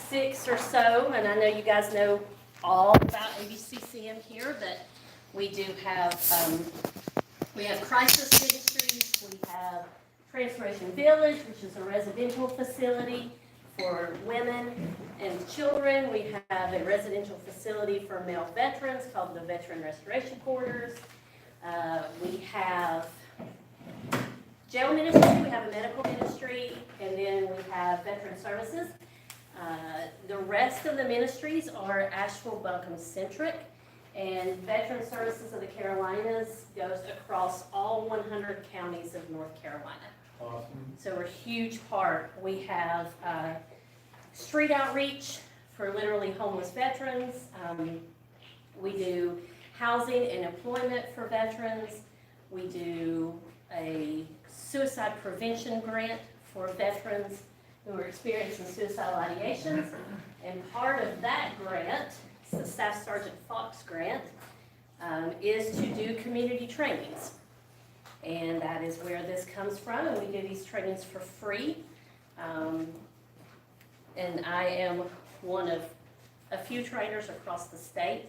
6 or so, and I know you guys know all about ABCCM here, but we do have, we have crisis ministries, we have Transformation Village, which is a residential facility for women and children. We have a residential facility for male veterans called the Veteran Restoration Quarters. We have jail ministry, we have a medical ministry, and then we have veteran services. The rest of the ministries are Asheville-Buncombe centric, and Veteran Services of the Carolinas goes across all 100 counties of North Carolina. Awesome. So we're a huge part. We have street outreach for literally homeless veterans. We do housing and employment for veterans. We do a suicide prevention grant for veterans who are experiencing suicidal ideations. And part of that grant, it's the Staff Sergeant Fox grant, is to do community trainings. And that is where this comes from, and we do these trainings for free. And I am one of a few trainers across the state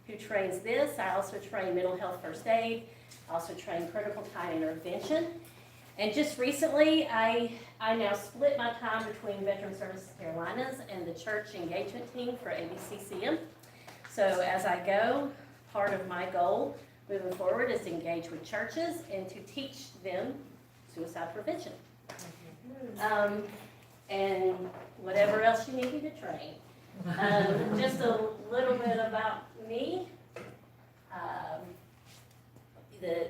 who trains this. I also train mental health first aid. I also train critical time intervention. And just recently, I now split my time between Veteran Services Carolinas and the church engagement team for ABCCM. So as I go, part of my goal moving forward is to engage with churches and to teach them suicide prevention. And whatever else you need me to train. Just a little bit about me. The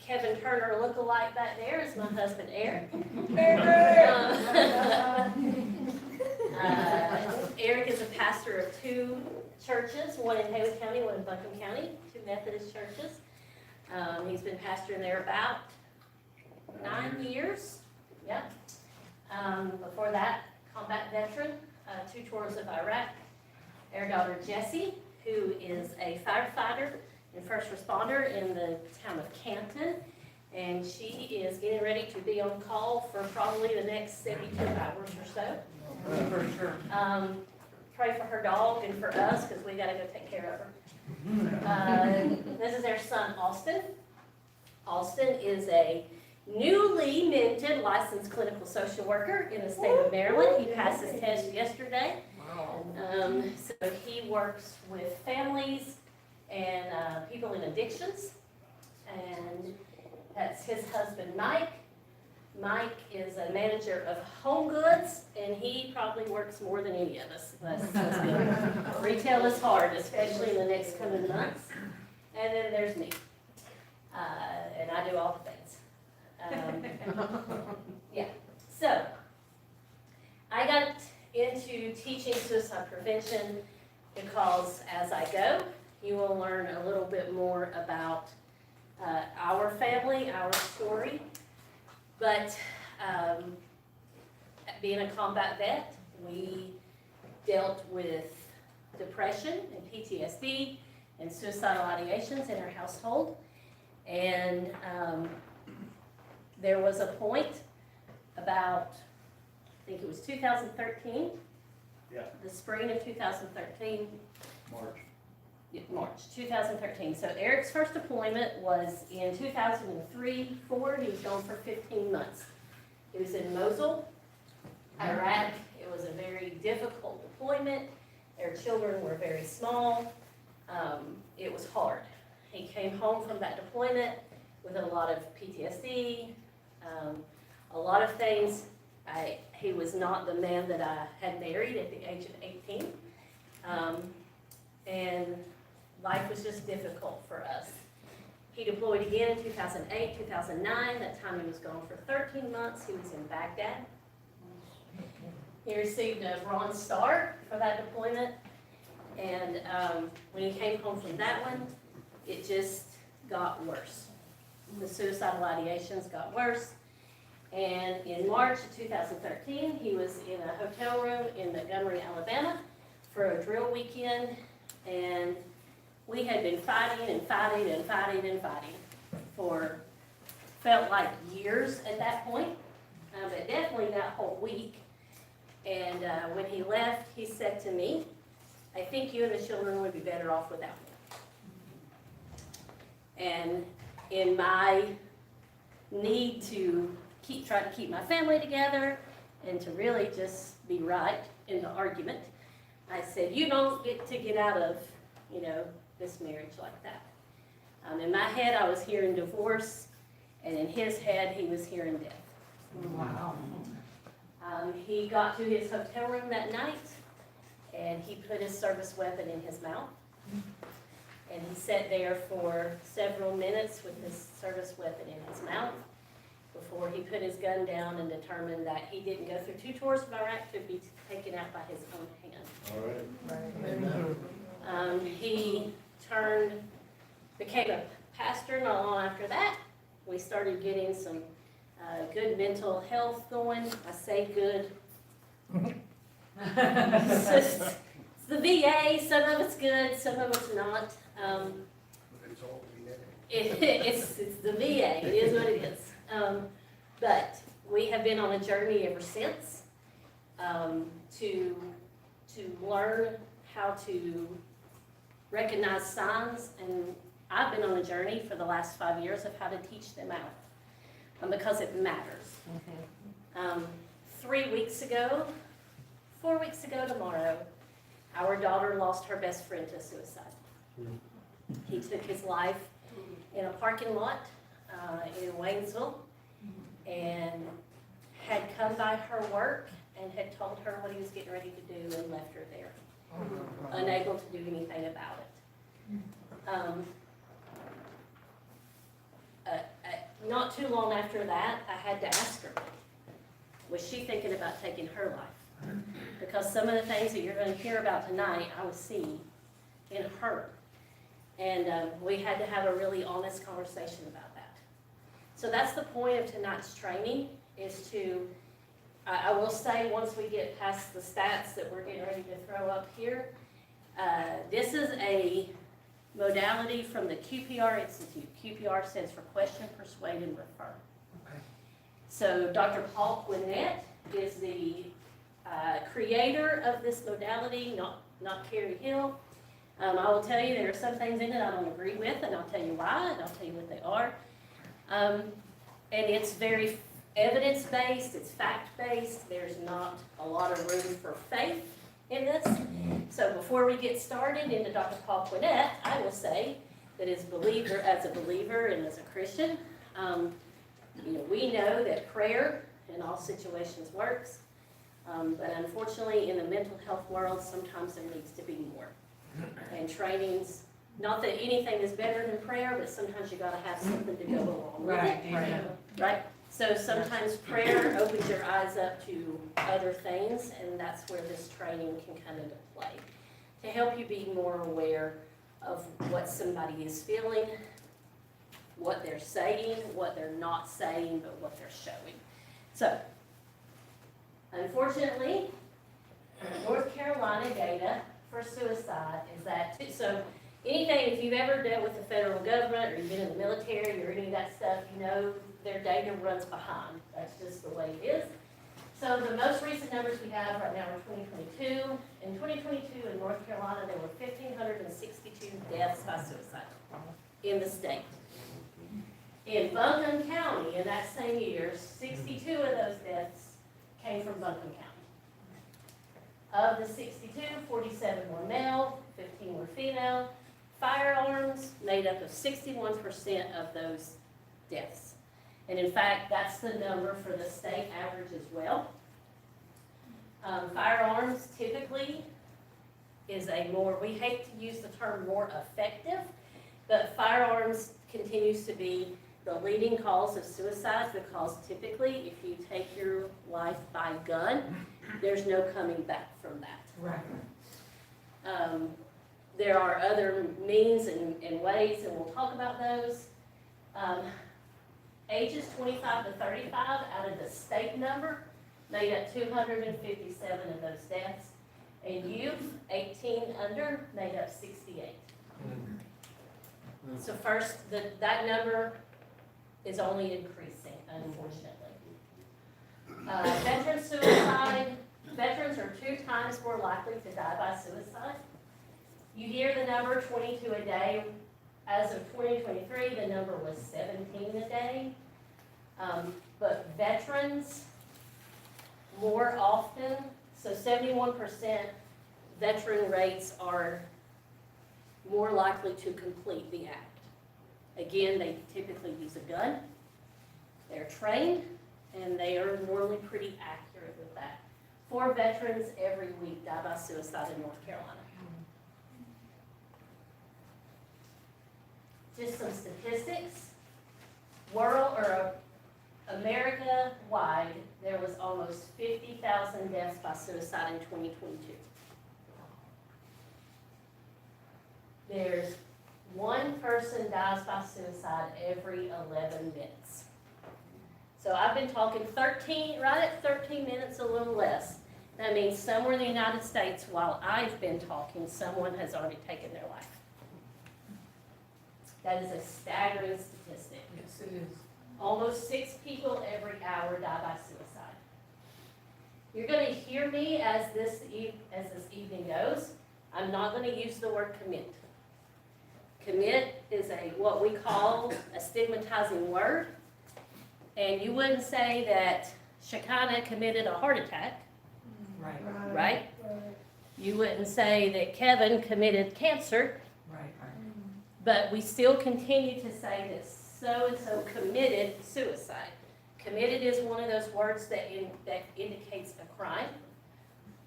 Kevin Turner look-alike back there is my husband, Eric. Eric is a pastor of 2 churches, one in Haywood County, one in Buncombe County, 2 Methodist churches. He's been pastoring there about 9 years. Yep. Before that, combat veteran, 2 tours of Iraq. Our daughter Jessie, who is a firefighter and first responder in the town of Canton, and she is getting ready to be on call for probably the next 72 hours or so. For sure. Pray for her dog and for us, because we got to go take care of her. This is their son, Austin. Austin is a newly minted licensed clinical social worker in the state of Maryland. He passed his test yesterday. So he works with families and people in addictions. And that's his husband, Mike. Mike is a manager of home goods, and he probably works more than any of us. Retail is hard, especially in the next coming months. And then there's me. And I do all the things. Yeah. So, I got into teaching suicide prevention because as I go, you will learn a little bit more about our family, our story. But being a combat vet, we dealt with depression and PTSD and suicidal ideations in our household. And there was a point about, I think it was 2013, Yeah. the spring of 2013, March. 2013. So Eric's first deployment was in 2003-04. He was gone for 15 months. He was in Mosul, Iraq. It was a very difficult deployment. Their children were very small. It was hard. He came home from that deployment with a lot of PTSD, a lot of things. He was not the man that I had married at the age of 18. And life was just difficult for us. He deployed again in 2008, 2009. That time he was gone for 13 months. He was in Baghdad. He received a Bronze Star for that deployment. And when he came home from that one, it just got worse. The suicidal ideations got worse. And in March of 2013, he was in a hotel room in Montgomery, Alabama for a drill weekend. And we had been fighting and fighting and fighting and fighting for, felt like years at that point, but definitely that whole week. And when he left, he said to me, "I think you and the children would be better off without me." And in my need to try to keep my family together and to really just be right in the argument, I said, "You don't get to get out of, this marriage like that." In my head, I was hearing divorce, and in his head, he was hearing death. Wow. He got to his hotel room that night, and he put his service weapon in his mouth. And he sat there for several minutes with his service weapon in his mouth before he put his gun down and determined that he didn't go through 2 tours of Iraq to be taken out by his own hand. All right. He became a pastor not long after that. We started getting some good mental health going. I say good. It's the VA, some of it's good, some of it's not. It's all VA. It's the VA, it is what it is. But we have been on a journey ever since to learn how to recognize signs, and I've been on a journey for the last 5 years of how to teach them out, because it matters. 4 weeks ago tomorrow, our daughter lost her best friend to suicide. He took his life in a parking lot in Waynesville and had come by her work and had told her what he was getting ready to do and left her there, unable to do anything about it. Not too long after that, I had to ask her, was she thinking about taking her life? Because some of the things that you're going to hear about tonight, I was seeing in her. And we had to have a really honest conversation about that. So that's the point of tonight's training, is to, I will say, once we get past the stats that we're getting ready to throw up here, this is a modality from the QPR Institute. QPR stands for Question, Persuade, and Refer. Okay. So Dr. Paul Quinnett is the creator of this modality, not Keri Hill. I will tell you there are some things in it I don't agree with, and I'll tell you why, and I'll tell you what they are. And it's very evidence-based, it's fact-based. There's not a lot of room for faith in this. So before we get started into Dr. Paul Quinnett, I will say that as a believer and as a Christian, we know that prayer in all situations works. But unfortunately, in the mental health world, sometimes there needs to be more. And trainings, not that anything is better than prayer, but sometimes you gotta have something to go along with Right, it. amen. Right? So sometimes prayer opens your eyes up to other things, and that's where this training can come into play. To help you be more aware of what somebody is feeling, what they're saying, what they're not saying, but what they're showing. So, unfortunately, North Carolina data for suicide is that, so anything, if you've ever dealt with the federal government or you've been in the military or any of that stuff, you know their data runs behind. That's just the way it is. So the most recent numbers we have right now are 2022. In 2022 in North Carolina, there were 1,562 deaths by suicide in the state. In Buncombe County, in that same year, 62 of those deaths came from Buncombe County. Of the 62, 47 were male, 15 were female. Firearms made up of 61% of those deaths. And in fact, that's the number for the state average as well. Firearms typically is we hate to use the term more effective, but firearms continues to be the leading cause of suicide, because typically if you take your life by gun, there's no coming back from that. Right. There are other means and ways, and we'll talk about those. Ages 25 to 35 out of the state number made up 257 of those deaths, and youth 18 under made up 68. So first, that number is only increasing, unfortunately. Veteran suicide, Veterans are 2 times more likely to die by suicide. You hear the number 22 a day. As of 2023, the number was 17 a day. But veterans, more often, so 71% veteran rates are more likely to complete the act. Again, they typically use a gun, they're trained, and they are normally pretty accurate with that. 4 veterans every week die by suicide in North Carolina. Just some statistics. America-wide, there was almost 50,000 deaths by suicide in 2022. There's 1 person dies by suicide every 11 minutes. So I've been talking right at 13 minutes, a little less. That means somewhere in the United States, while I've been talking, someone has already taken their life. That is a staggering statistic. Yes, it is. Almost 6 people every hour die by suicide. You're going to hear me as this evening goes. I'm not going to use the word commit. Commit is what we call a stigmatizing word. And you wouldn't say that Shekinah committed a heart attack, Right, right? You wouldn't say that Kevin committed cancer, right. but we still continue to say that so-and-so committed suicide. Committed is one of those words that indicates a crime.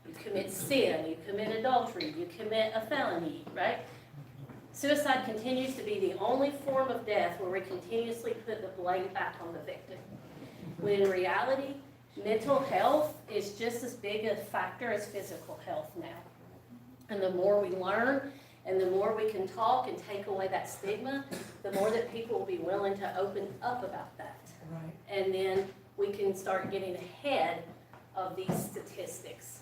You commit sin, you commit adultery, you commit a felony, right? Suicide continues to be the only form of death where we continuously put the blame back on the victim. When in reality, mental health is just as big a factor as physical health now. And the more we learn, and the more we can talk and take away that stigma, the more that people will be willing to open up about that. Right. And then we can start getting ahead of these statistics.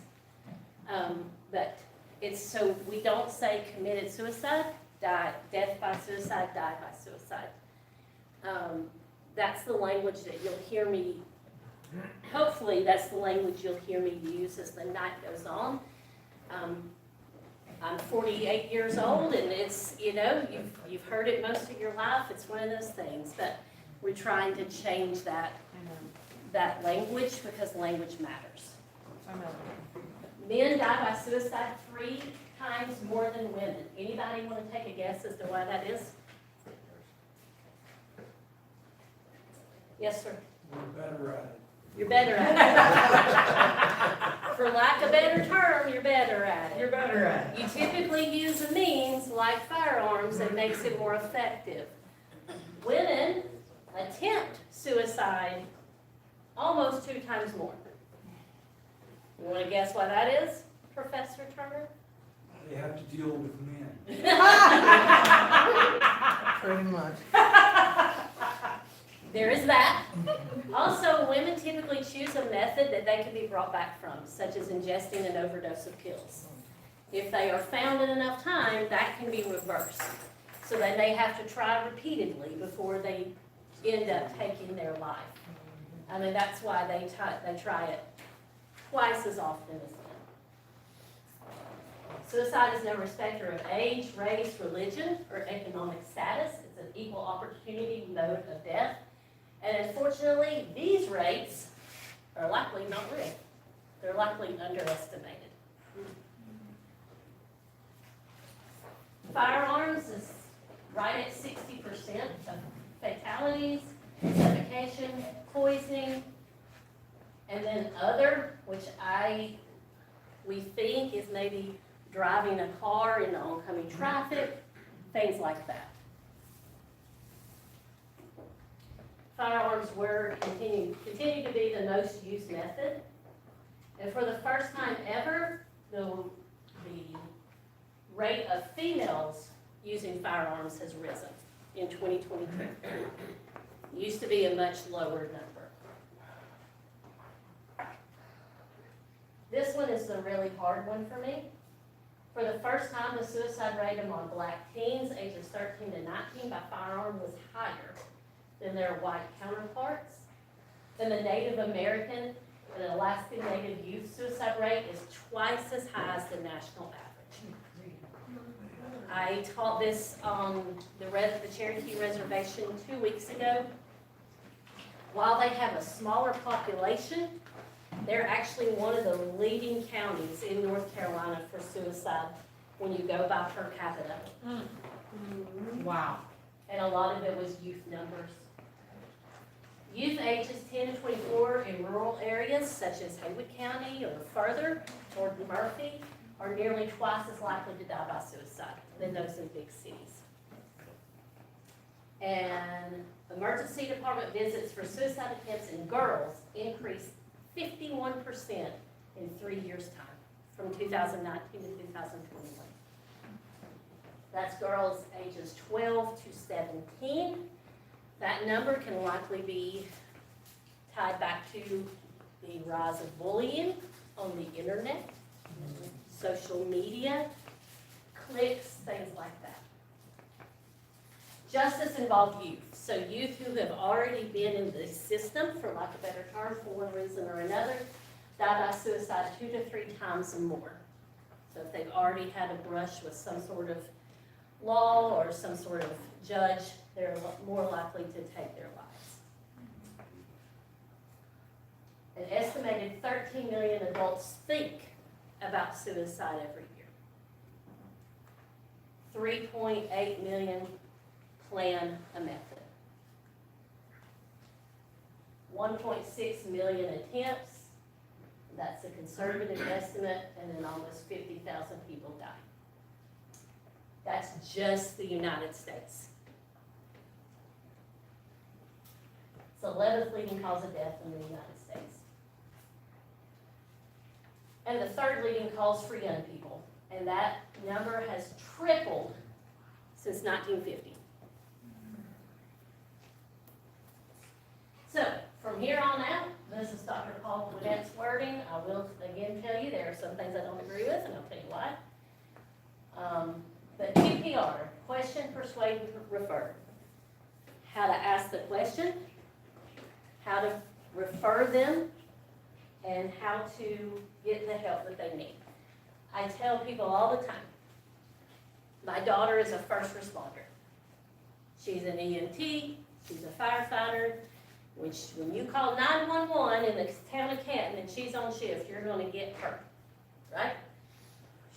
But it's so we don't say committed suicide, death by suicide, die by suicide. That's the language that you'll hear me, hopefully that's the language you'll hear me use as the night goes on. I'm 48 years old, and it's, you've heard it most of your life. It's one of those things, but we're trying to change that language because language matters. I know. Men die by suicide 3 times more than women. Anybody want to take a guess as to why that is? Yes, sir. We're better at it. You're better at it. For lack of a better term, you're better at it. You're better at it. You typically use a means like firearms that makes it more effective. Women attempt suicide almost 2 times more. You want to guess why that is, Professor Turner? They have to deal with men. Pretty much. There is that. Also, women typically choose a method that they can be brought back from, such as ingesting an overdose of pills. If they are found in enough time, that can be reversed. So they may have to try repeatedly before they end up taking their life. I mean, that's why they try it twice as often as men. Suicide is no respecter of age, race, religion, or economic status. It's an equal opportunity mode of death. And unfortunately, these rates are likely not real. They're likely underestimated. Firearms is right at 60% of fatalities, suffocation, poisoning, and then other, which we think is maybe driving a car into oncoming traffic, things like that. Firearms continue to be the most used method. And for the first time ever, the rate of females using firearms has risen in 2023. It used to be a much lower number. This one is the really hard one for me. For the first time, the suicide rate among black teens ages 13 to 19 by firearm was higher than their white counterparts. Than the Native American the Alaskan Native youth suicide rate is twice as high as the national average. I taught this on the Cherokee Reservation 2 weeks ago. While they have a smaller population, they're actually one of the leading counties in North Carolina for suicide when you go by per capita. Wow. And a lot of it was youth numbers. Youth ages 10 to 24 in rural areas such as Haywood County or further toward Murphy are nearly twice as likely to die by suicide than those in big cities. And emergency department visits for suicide attempts in girls increased 51% in 3 years' time, from 2019 to 2021. That's girls ages 12 to 17. That number can likely be tied back to the rise of bullying on the internet, social media, clicks, things like that. Justice involved youth. So youth who have already been in the system, for lack of a better term, for one reason or another, die by suicide 2 to 3 times more. So if they've already had a brush with some sort of law or some sort of judge, they're more likely to take their lives. An estimated 13 million adults think about suicide every year. 3.8 million plan a method. 1.6 million attempts, that's a conservative estimate, and then almost 50,000 people die. That's just the United States. It's the 11th leading cause of death in the United States. And the 3rd leading cause for young people, and that number has tripled since 1950. So, from here on out, this is Dr. Paul Winnett's wording. I will again tell you there are some things I don't agree with, and I'll tell you why. But QPR, question, persuade, refer. How to ask the question, how to refer them, and how to get the help that they need. I tell people all the time, my daughter is a first responder. She's an EMT, she's a firefighter. When you call 911 in the town of Canton and she's on shift, you're gonna get her, right?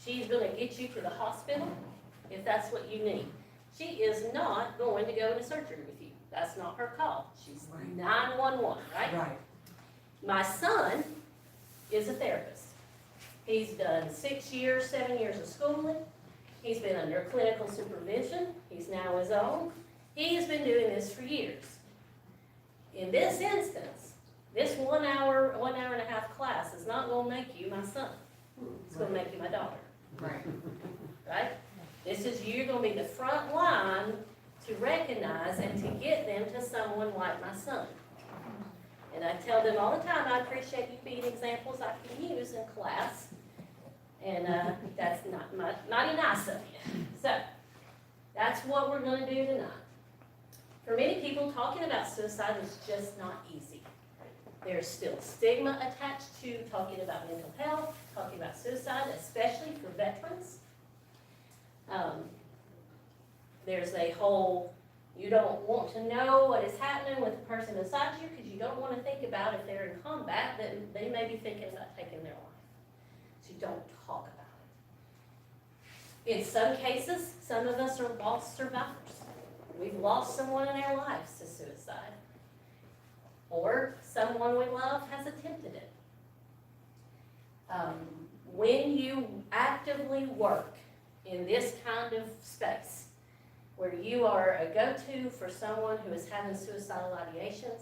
She's gonna get you to the hospital if that's what you need. She is not going to go to surgery with you. That's not her call. She's 911, right? Right. My son is a therapist. He's done 6 years, 7 years of schooling. He's been under clinical supervision. He's now his own. He has been doing this for years. In this instance, this 1 hour, 1 hour and a half class is not going to make you my son. It's going to make you my daughter, Right. right? This is, you're going to be the front line to recognize and to get them to someone like my son. And I tell them all the time, I appreciate you being examples I can use in class. And that's not mighty nice of you. So, that's what we're going to do tonight. For many people, talking about suicide is just not easy. There's still stigma attached to talking about mental health, talking about suicide, especially for veterans. There's a whole, you don't want to know what is happening with the person beside you because you don't want to think about if they're in combat that they may be thinking about taking their life. So you don't talk about it. In some cases, some of us are lost survivors. We've lost someone in our lives to suicide. Or someone we love has attempted it. When you actively work in this kind of space, where you are a go-to for someone who is having suicidal ideations,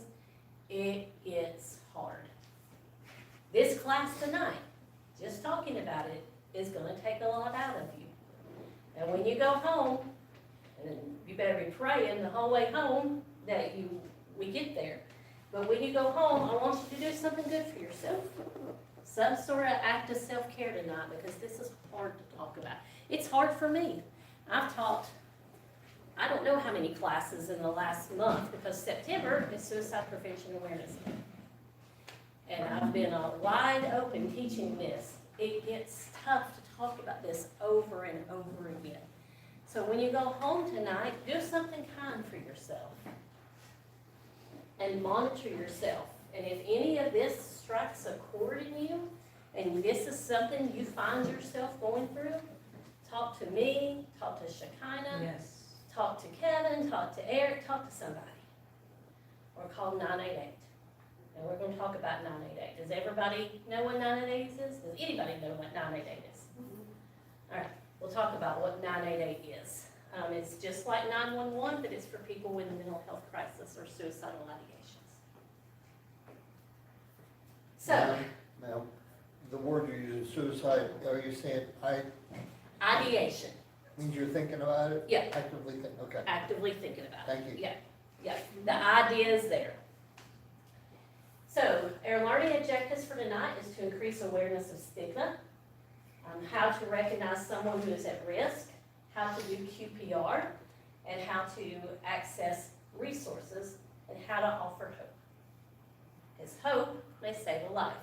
it gets hard. This class tonight, just talking about it, is going to take a lot out of you. And when you go home, and you better be praying the whole way home that we get there. But when you go home, I want you to do something good for yourself. Some sort of act of self-care tonight, because this is hard to talk about. It's hard for me. I've taught, I don't know how many classes in the last month, because September is Suicide Prevention Awareness Month. And I've been wide open teaching this. It gets tough to talk about this over and over again. So when you go home tonight, do something kind for yourself. And monitor yourself. And if any of this strikes a chord in you, and this is something you find yourself going through, talk to me, talk to Shekinah, Yes. talk to Kevin, talk to Eric, talk to somebody. Or call 988. And we're going to talk about 988. Does everybody know what 988 is? Does anybody know what 988 is? All right, we'll talk about what 988 is. It's just like 911, but it's for people with a mental health crisis or suicidal ideations. So, Ma'am, the word you're using, suicide, are you saying ideation, means you're thinking about it? Yeah. Actively think, okay, actively thinking about it. thank you. Yeah, the idea is there. So, our learning objectives for tonight is to increase awareness of stigma, how to recognize someone who is at risk, how to do QPR, and how to access resources, and how to offer hope. Because hope may save a life.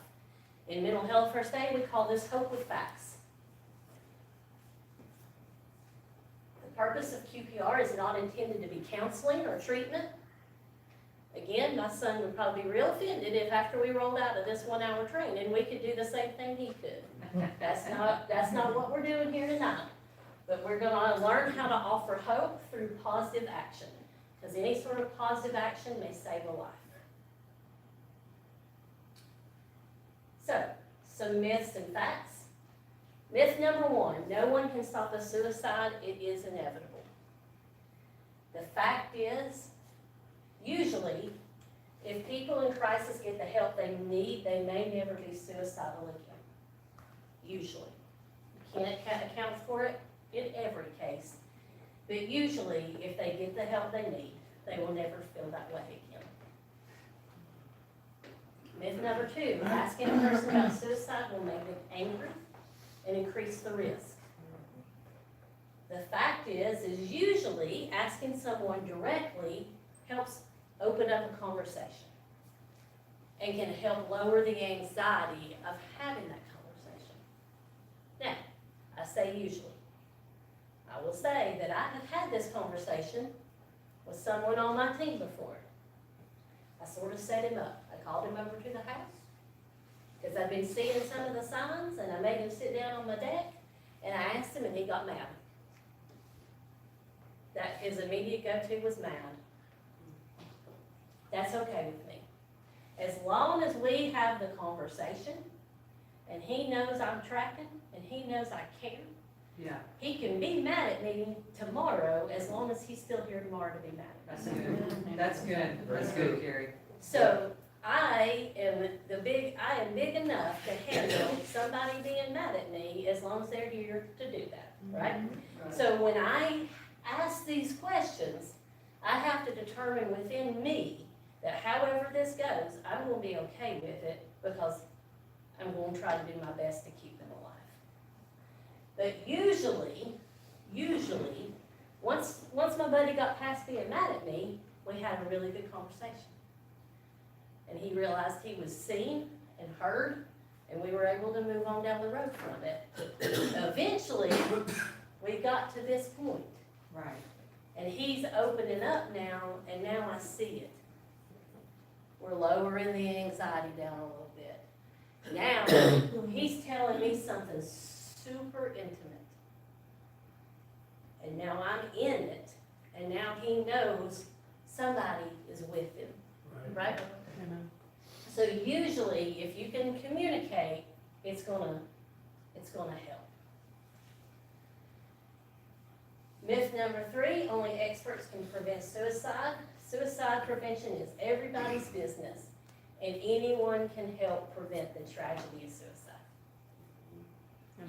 In mental health first aid, we call this hope with facts. The purpose of QPR is not intended to be counseling or treatment. Again, my son would probably be real offended if after we rolled out of this 1 hour training, we could do the same thing he could. That's not what we're doing here tonight. But we're gonna learn how to offer hope through positive action. Because any sort of positive action may save a life. So, some myths and facts. Myth number 1, no one can stop a suicide, it is inevitable. The fact is, usually, if people in crisis get the help they need, they may never be suicidal again. Usually. You can't account for it in every case, but usually, if they get the help they need, they will never feel that way again. Myth number 2, asking a person about suicide will make them angry and increase the risk. The fact is usually asking someone directly helps open up a conversation and can help lower the anxiety of having that conversation. Now, I say usually. I will say that I have had this conversation with someone on my team before. I sort of set him up. I called him over to the house because I've been seeing some of the signs, and I made him sit down on my deck, and I asked him, and he got mad. That his immediate go-to was mad. That's okay with me. As long as we have the conversation, and he knows I'm tracking, and he knows I care, Yeah, he can be mad at me tomorrow as long as he's still here tomorrow to be mad at that's me. good. That's good. That's good, Keri. So I am big enough to handle somebody being mad at me as long as they're here to do that, right? So when I ask these questions, I have to determine within me that however this goes, I'm gonna be okay with it because I'm gonna try to do my best to keep them alive. But usually, once my buddy got past being mad at me, we had a really good conversation. And he realized he was seen and heard, and we were able to move on down the road from it. Eventually, we got to this point, Right. and he's opening up now, and now I see it. We're lowering the anxiety down a little bit. Now, he's telling me something super intimate. And now I'm in it, and now he knows somebody is with him, right? Amen. So usually, if you can communicate, it's gonna help. Myth number 3, only experts can prevent suicide. Suicide prevention is everybody's business, and anyone can help prevent the tragedy of suicide.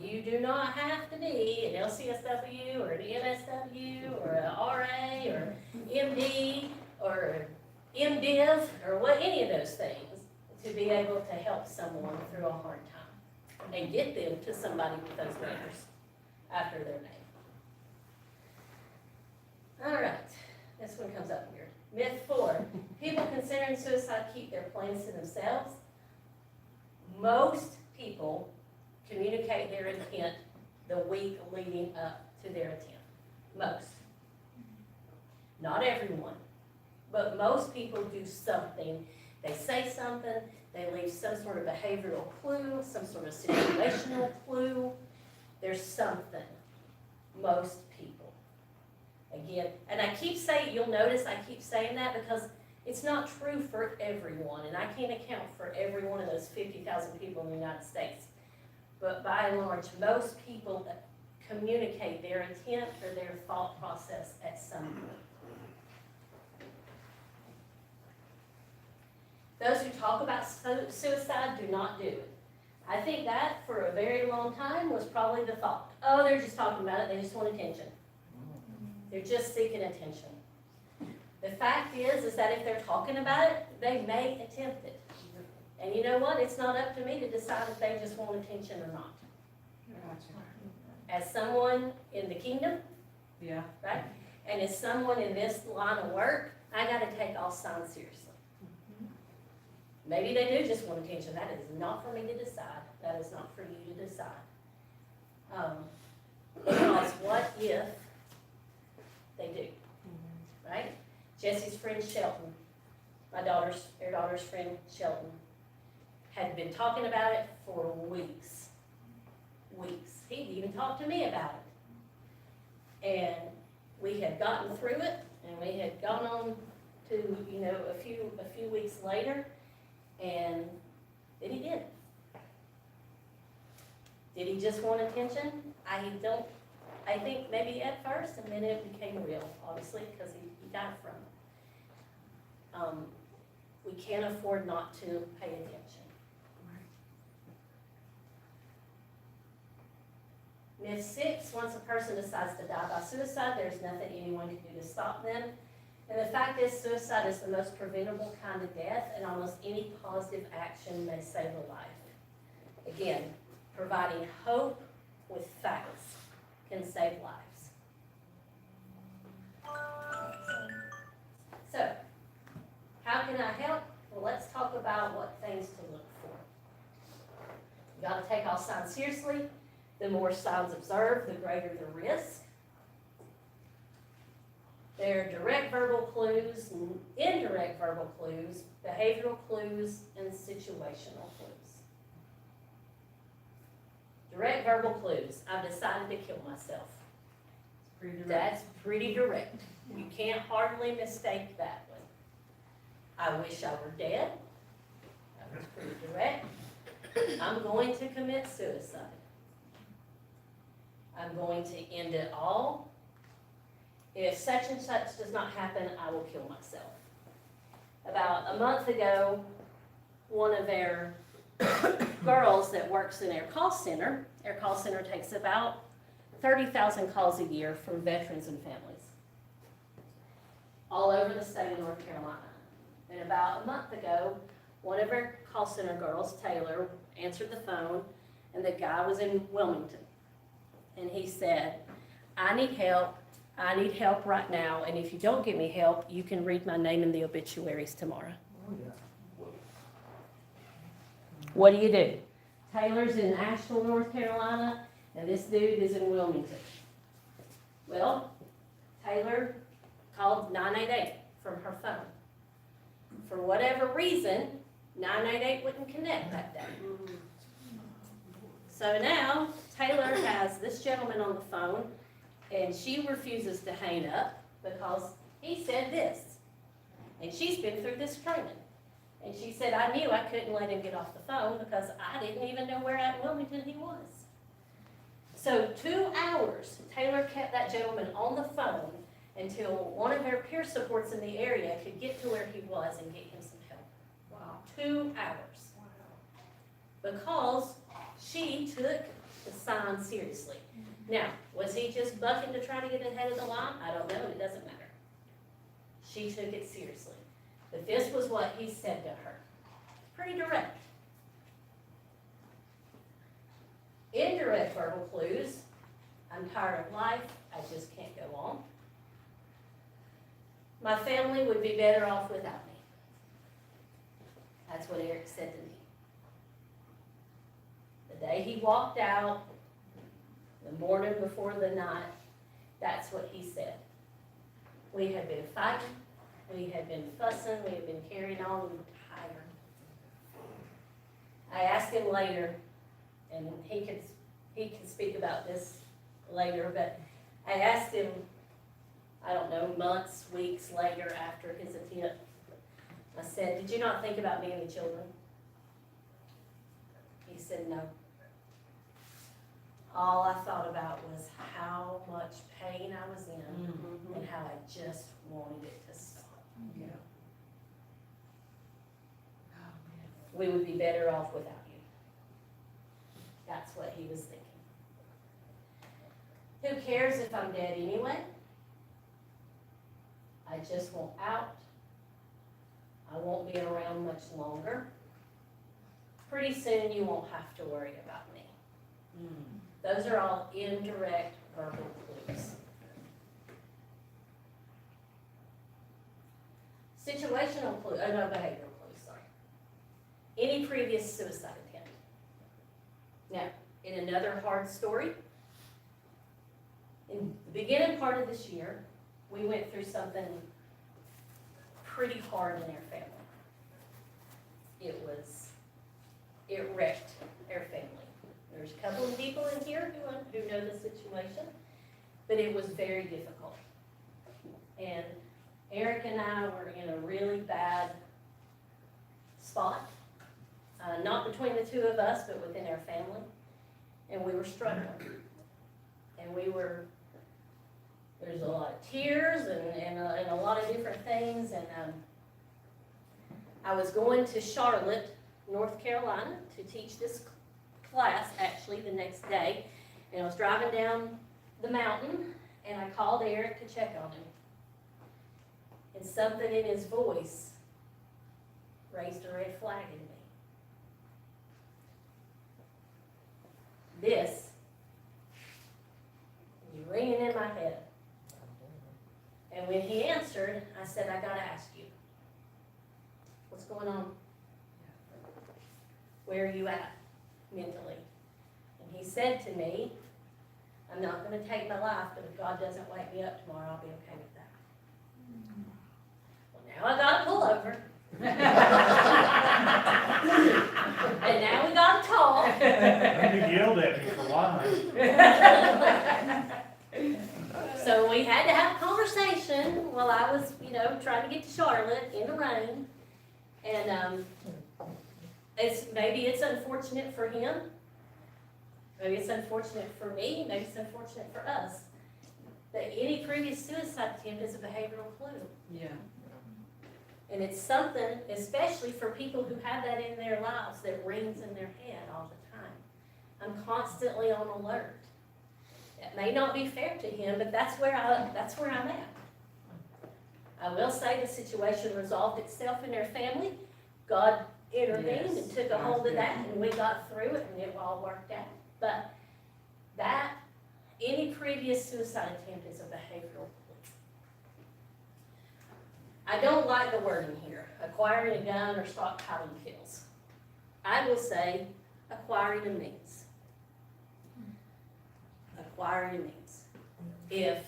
You do not have to be an LCSW or an MSW or an RA or MD or MDiv or what, any of those things to be able to help someone through a hard time and get them to somebody with those letters after their name. All right, this one comes up weird. Myth 4, people considering suicide keep their plans to themselves. Most people communicate their intent the week leading up to their attempt. Most. Not everyone, but most people do something. They say something, they leave some sort of behavioral clue, some sort of situational clue. There's something. Most people. Again, and I keep saying, you'll notice I keep saying that because it's not true for everyone, and I can't account for every one of those 50,000 people in the United States. But by and large, most people communicate their intent or their thought process at some point. Those who talk about suicide do not do it. I think that for a very long time was probably the thought. Oh, they're just talking about it, they just want attention. They're just seeking attention. The fact is that if they're talking about it, they may attempt it. And you know what? It's not up to me to decide if they just want attention or not. As someone in the kingdom, Yeah. right? And as someone in this line of work, I gotta take all signs seriously. Maybe they do just want attention. That is not for me to decide. That is not for you to decide. Because what if they do, right? Jesse's friend Shelton, their daughter's friend Shelton, had been talking about it for weeks. He'd even talked to me about it. And we had gotten through it, and we had gone on to, a few weeks later, and then he did. Did he just want attention? I think maybe at first, and then it became real, obviously, because he died from it. We can't afford not to pay attention. Myth 6, once a person decides to die by suicide, there's nothing anyone can do to stop them. And the fact is, suicide is the most preventable kind of death, and almost any positive action may save a life. Again, providing hope with facts can save lives. So, how can I help? Well, let's talk about what things to look for. You gotta take all signs seriously. The more signs observed, the greater the risk. There are direct verbal clues, indirect verbal clues, behavioral clues, and situational clues. Direct verbal clues. I've decided to kill myself. Pretty direct. That's pretty direct. You can't hardly mistake that one. I wish I were dead. That was pretty direct. I'm going to commit suicide. I'm going to end it all. If such and such does not happen, I will kill myself. About a month ago, one of their girls that works in their call center takes about 30,000 calls a year from veterans and families all over the state of North Carolina. And about a month ago, one of our call center girls, Taylor, answered the phone, and the guy was in Wilmington. And he said, I need help right now, and if you don't get me help, you can read my name in the obituaries tomorrow. What do you do? Taylor's in Asheville, North Carolina, and this dude is in Wilmington. Well, Taylor called 988 from her phone. For whatever reason, 988 wouldn't connect that day. So now, Taylor has this gentleman on the phone, and she refuses to hang up because he said this. And she's been through this training. And she said, I knew I couldn't let him get off the phone because I didn't even know where at Wilmington he was. So 2 hours, Taylor kept that gentleman on the phone until one of her peer supports in the area could get to where he was and get him some help. Wow. 2 hours. Because she took the sign seriously. Now, was he just bucking to try to get ahead of the line? I don't know, it doesn't matter. She took it seriously. But this was what he said to her. Pretty direct. Indirect verbal clues. I'm tired of life. I just can't go on. My family would be better off without me. That's what Eric said to me. The day he walked out, the morning before the night, that's what he said. We had been fighting, we had been fussing, we had been carrying on, we were tired. I asked him later, and he can speak about this later, but I asked him, I don't know, months, weeks later after his attempt, I said, did you not think about me and the children? He said, no. All I thought about was how much pain I was in and how I just wanted it to stop. Yeah. Oh, man. We would be better off without you. That's what he was thinking. Who cares if I'm dead anyway? I just want out. I won't be around much longer. Pretty soon you won't have to worry about me. Those are all indirect verbal clues. Situational clue, no, behavioral clues, sorry. Any previous suicide attempt. Now, in another hard story, in the beginning part of this year, we went through something pretty hard in our family. It wrecked our family. There's a couple of people in here who know the situation, but it was very difficult. And Eric and I were in a really bad spot, not between the two of us, but within our family, and we were struggling. And there's a lot of tears and a lot of different things, and I was going to Charlotte, North Carolina, to teach this class actually the next day, and I was driving down the mountain, and I called Eric to check on him, and something in his voice raised a red flag in me. This was ringing in my head, and when he answered, I said, I gotta ask you, what's going on? Where are you at mentally? And he said to me, I'm not going to take my life, but if God doesn't wake me up tomorrow, I'll be okay with that. Well, now I got to pull over. And now we got to talk. You yelled at me for lying. So we had to have a conversation while I was, trying to get to Charlotte in the rain. And maybe it's unfortunate for him. Maybe it's unfortunate for me. Maybe it's unfortunate for us. That any previous suicide attempt is a behavioral clue. Yeah. And it's something, especially for people who have that in their lives, that rings in their head all the time. I'm constantly on alert. It may not be fair to him, but that's where I'm at. I will say the situation resolved itself in their family. God intervened and took a hold of that, and we got through it, and it all worked out. But any previous suicide attempt is a behavioral clue. I don't like the wording here, acquiring a gun or stockpiling kills. I will say acquiring a means. Acquiring a means. If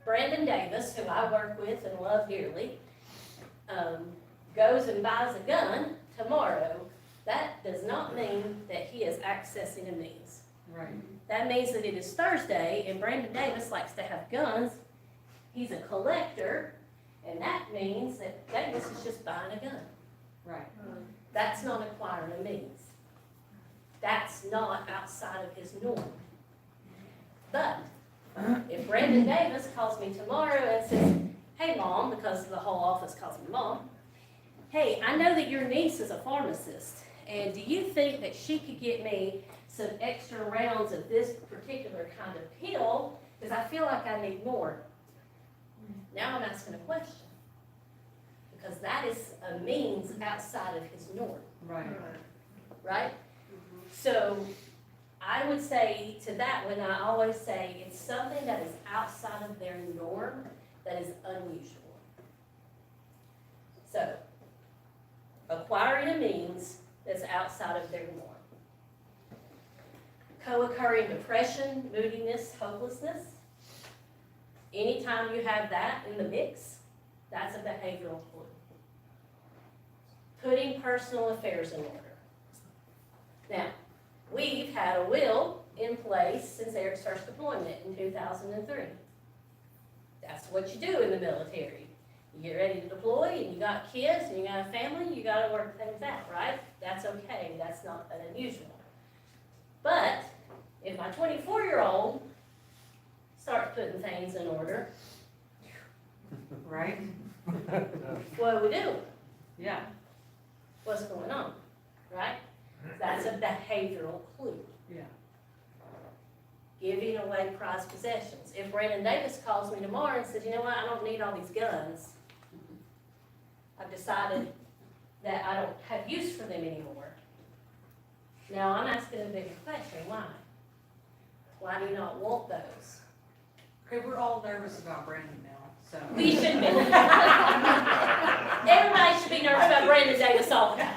Brandon Davis, who I work with and love dearly, goes and buys a gun tomorrow, that does not mean that he is accessing a means. Right. That means that it is Thursday and Brandon Davis likes to have guns. He's a collector, and that means that Davis is just buying a gun. Right. That's not acquiring a means. That's not outside of his norm. But if Brandon Davis calls me tomorrow and says, hey Mom, because the whole office calls me Mom, hey, I know that your niece is a pharmacist, and do you think that she could get me some extra rounds of this particular kind of pill, because I feel like I need more? Now I'm asking a question, because that is a means outside of his norm, Right. right? So I would say to that one, I always say it's something that is outside of their norm, that is unusual. So, acquiring a means that's outside of their norm. co-occurring depression, moodiness, hopelessness. Anytime you have that in the mix, that's a behavioral clue. Putting personal affairs in order. Now, we've had a will in place since Eric's first deployment in 2003. That's what you do in the military. You get ready to deploy and you got kids and you got a family, you gotta work things out, right? That's okay, that's not that unusual. But if my 24-year-old starts putting things in order, Right? what do we do? Yeah. What's going on, right? That's a behavioral clue. Yeah. Giving away prized possessions. If Brandon Davis calls me tomorrow and says, you know what, I don't need all these guns, I've decided that I don't have use for them anymore. Now I'm asking a bigger question, why? Why do you not want those? Okay, we're all nervous about Brandon now, so. We should be. Everybody should be nervous about Brandon Davis all the time.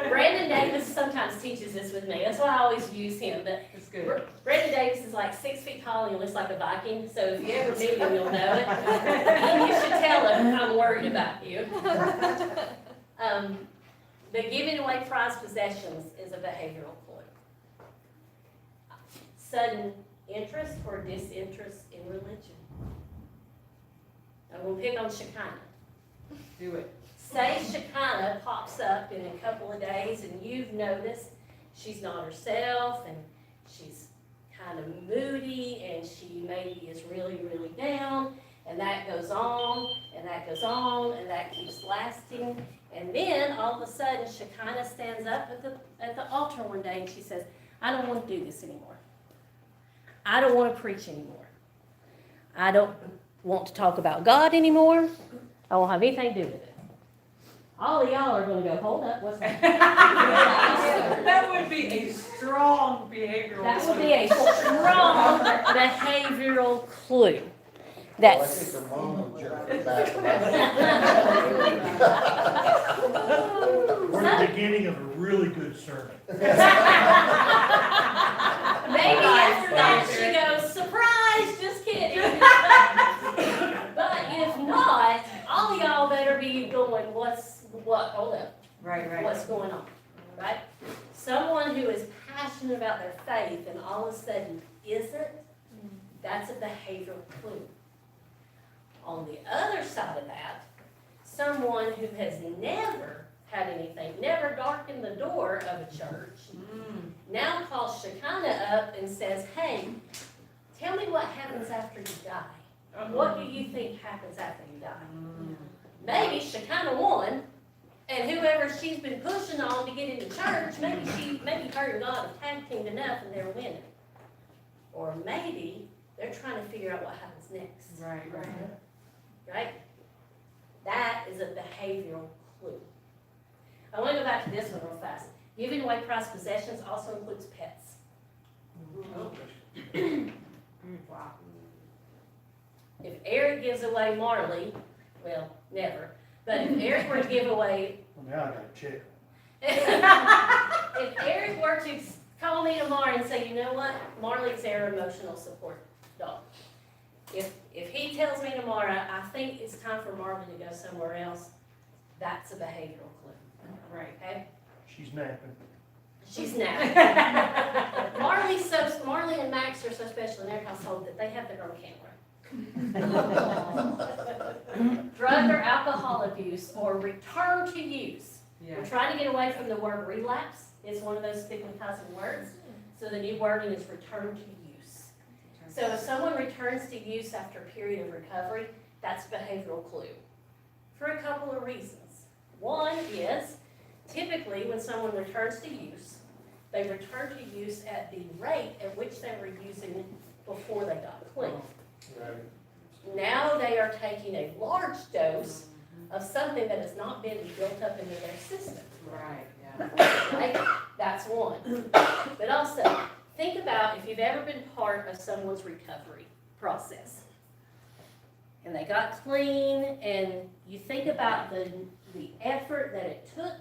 Brandon Davis sometimes teaches this with me. That's why I always use him. But It's good. Brandon Davis is like 6 feet tall and he looks like a Viking. So if you ever meet him, you'll know it. And you should tell him I'm worried about you. But giving away prized possessions is a behavioral clue. Sudden interest or disinterest in religion. I'm going to pick on Shekinah. Do it. Say Shekinah pops up in a couple of days and you've noticed she's not herself and she's kind of moody and she maybe is really, really down, and that goes on and that goes on and that keeps lasting. And then all of a sudden Shekinah stands up at the altar one day and she says, I don't want to do this anymore. I don't want to preach anymore. I don't want to talk about God anymore. I won't have anything to do with it. All of y'all are going to go, hold up, what's that? That would be a strong behavioral. That would be a strong behavioral clue. That's Well, I think the mom would jump back about We're at the beginning of a really good sermon. maybe after that she goes, surprise, just kidding. But if not, all of y'all better be going, hold up, Right. what's going on, right? Someone who is passionate about their faith and all of a sudden isn't, that's a behavioral clue. On the other side of that, someone who has never had anything, never darkened the door of a church, now calls Shekinah up and says, hey, tell me what happens after you die. What do you think happens after you die? Maybe Shekinah won, and whoever she's been pushing on to get into church, maybe her and God have tag teamed enough and they're winning. Or maybe they're trying to figure out what happens next. Right? That is a behavioral clue. I want to go back to this one real fast. Giving away prized possessions also includes pets. Wow. If Eric gives away Marley, well, never, but if Eric were to give away, Well, now I gotta check. if Eric were to call me tomorrow and say, you know what, Marley's their emotional support dog. If he tells me tomorrow, I think it's time for Marley to go somewhere else, that's a behavioral clue. Right. Okay? She's napping. She's napping. Marley and Max are so special in their household that they have their own camera. Drug or alcohol abuse or return to use. Yeah. We're trying to get away from the word relapse. It's one of those stigmatizing words. So the new wording is return to use. So if someone returns to use after a period of recovery, that's a behavioral clue. For a couple of reasons. One is, typically when someone returns to use, they return to use at the rate at which they were using before they got clean. Now they are taking a large dose of something that has not been built up into their system. Right, yeah. Right? That's one. But also, think about if you've ever been part of someone's recovery process. And they got clean, and you think about the effort that it took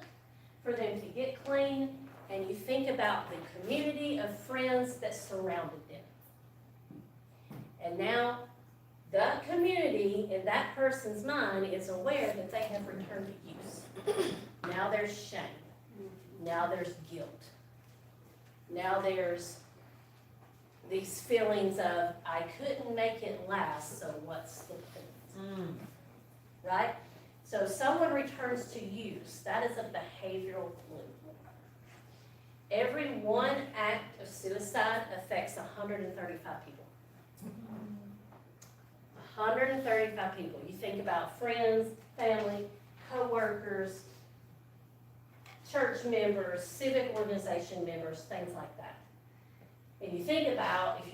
for them to get clean, and you think about the community of friends that surrounded them. And now, that community in that person's mind is aware that they have returned to use. Now there's shame. Now there's guilt. Now there's these feelings of, I couldn't make it last, so what's the point? Right? So if someone returns to use, that is a behavioral clue. Every one act of suicide affects 135 people. 135 people. You think about friends, family, co-workers, church members, civic organization members, things like that. And if you think about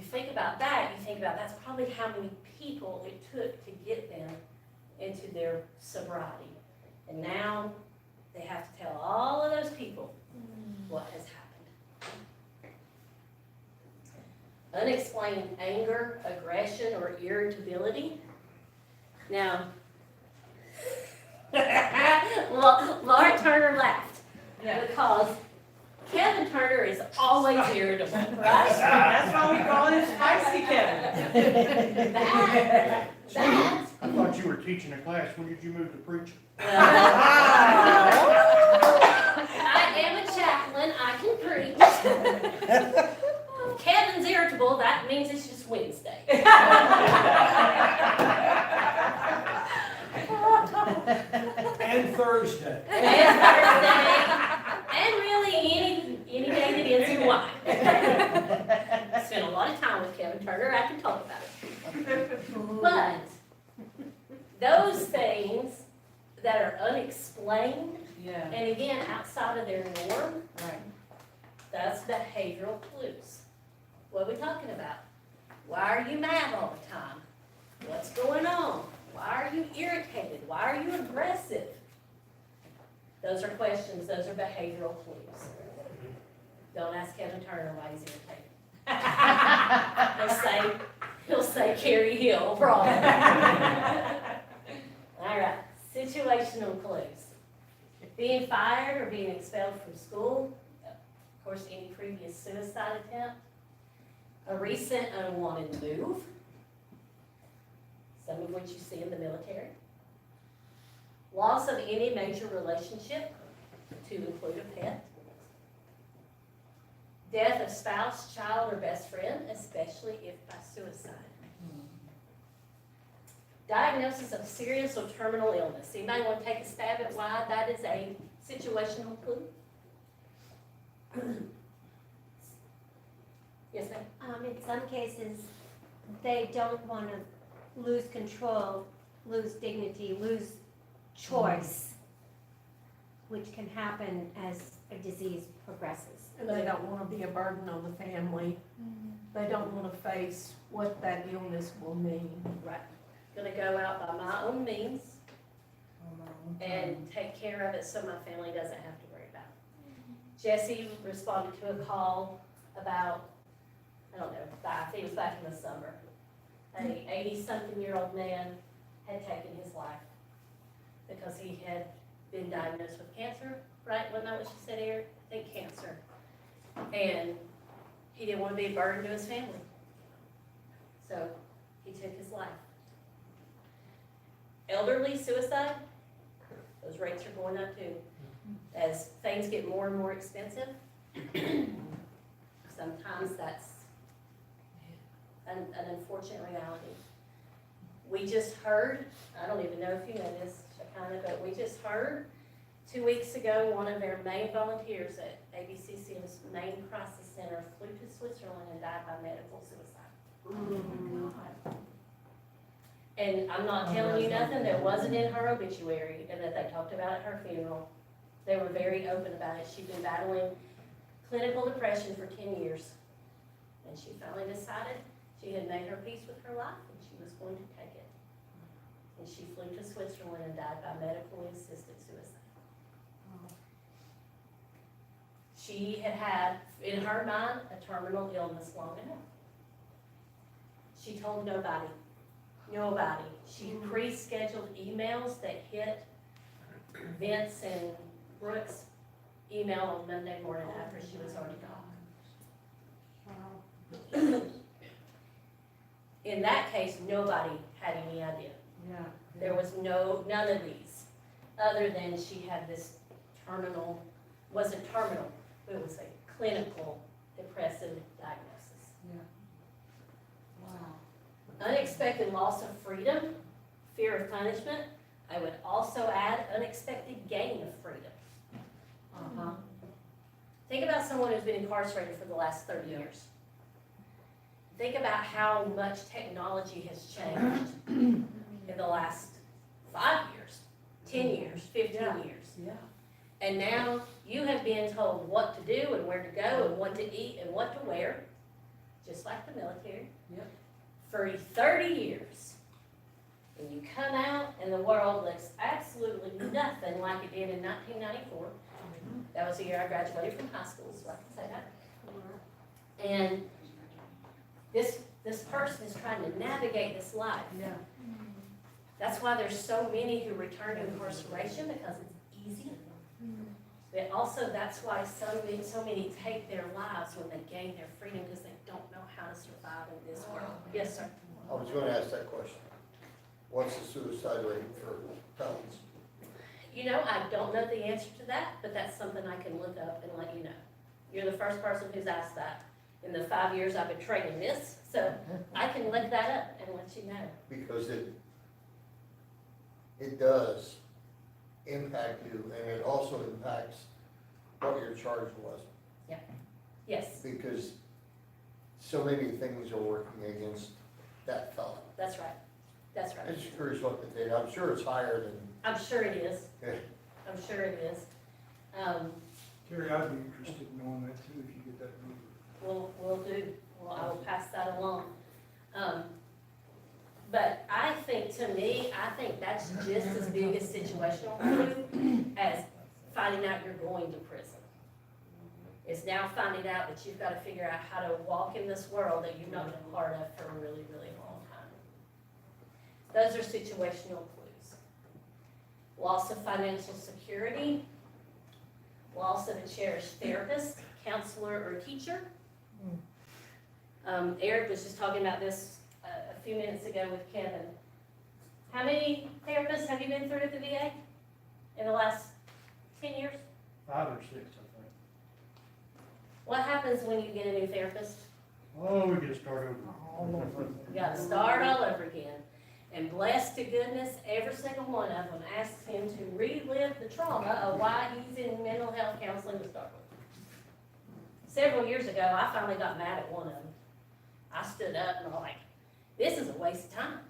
that, you think about that's probably how many people it took to get them into their sobriety. And now they have to tell all of those people what has happened. Unexplained anger, aggression, or irritability. Now, Laura Turner laughed because Kevin Turner is always irritable, right? That's why we call him Spicy Kevin. That I thought you were teaching a class. When did you move to preaching? I am a chaplain, I can preach. Kevin's irritable, that means it's just Wednesday. And Thursday. And Thursday, and really any day that ends in Y. Spent a lot of time with Kevin Turner, I can talk about it. But those things that are unexplained, Yeah, and again, outside of their norm, right. that's behavioral clues. What are we talking about? Why are you mad all the time? What's going on? Why are you irritated? Why are you aggressive? Those are questions, those are behavioral clues. Don't ask Kevin Turner why he's irritated. He'll say Keri Hill, probably. All right, situational clues. Being fired or being expelled from school, of course, any previous suicide attempt, a recent unwanted move, some of which you see in the military, loss of any major relationship, to include a pet, death of spouse, child, or best friend, especially if by suicide. Diagnosis of serious or terminal illness. Anybody want to take a stab at why that is a situational clue? Yes, ma'am? In some cases, they don't want to lose control, lose dignity, lose choice, which can happen as a disease progresses. And they don't want to be a burden on the family. They don't want to face what that illness will mean. Right. Gonna go out by my own means and take care of it so my family doesn't have to worry about it. Jesse responded to a call about, I don't know, I think it was back in the summer. A 80-something-year-old man had taken his life because he had been diagnosed with cancer, right? Wasn't that what she said, Eric? I think cancer. And he didn't want to be a burden to his family. So he took his life. Elderly suicide, those rates are going up too. As things get more and more expensive, sometimes that's an unfortunate reality. We just heard, I don't even know if you know this, Shekinah, but we just heard 2 weeks ago, one of their main volunteers at ABCC's main crisis center flew to Switzerland and died by medical suicide. And I'm not telling you nothing that wasn't in her obituary and that they talked about at her funeral. They were very open about it. She'd been battling clinical depression for 10 years. And she finally decided she had made her peace with her life and she was going to take it. And she flew to Switzerland and died by medically assisted suicide. She had had, in her mind, a terminal illness long enough. She told nobody. Nobody. She pre-scheduled emails that hit Vince and Brooks' email on Monday morning after she was already gone. In that case, nobody had any idea. Yeah. There was none of these, other than she had this terminal, wasn't terminal, but it was a clinical depressive diagnosis. Wow. Unexpected loss of freedom, fear of punishment. I would also add unexpected gain of freedom. Uh-huh. Think about someone who's been incarcerated for the last 30 years. Think about how much technology has changed in the last 5 years, 10 years, 15 Yeah. years. Yeah. And now you have been told what to do and where to go and what to eat and what to wear, just like the military. Yep. For 30 years. And you come out and the world looks absolutely nothing like it did in 1994. That was the year I graduated from high school, so I can say that. And this person is trying to navigate this life. Yeah. That's why there's so many who return to incarceration, because it's easy. But also, that's why so many take their lives when they gain their freedom, because they don't know how to survive in this world. Yes, sir. I was gonna ask that question. What's the suicide rate for felons? You know, I don't know the answer to that, but that's something I can look up and let you know. You're the first person who's asked that in the 5 years I've been training this, so I can look that up and let you know. Because it does impact you, and it also impacts what your charge was. Yes, Because so many things are working against that felon. that's right. That's I'm right. just curious what the data, I'm sure it's higher than, I'm sure it is. Yeah. I'm sure it is. Kerry, I'd be interested in knowing that too, if you get that number. We'll do. Well, I will pass that along. But I think, to me, I think that's just as big a situational clue as finding out you're going to prison. It's now finding out that you've got to figure out how to walk in this world that you've not been part of for a really, really long time. Those are situational clues. Loss of financial security, loss of a cherished therapist, counselor, or teacher. Eric was just talking about this a few minutes ago with Kevin. How many therapists have you been through at the VA in the last 10 years? 5 or 6, I think. What happens when you get a new therapist? Oh, we get started over. You gotta start all over again. And blessed to goodness, every single one of them asks him to relive the trauma of why he's in mental health counseling to start with. Several years ago, I finally got mad at one of them. I stood up and I'm like, this is a waste of time.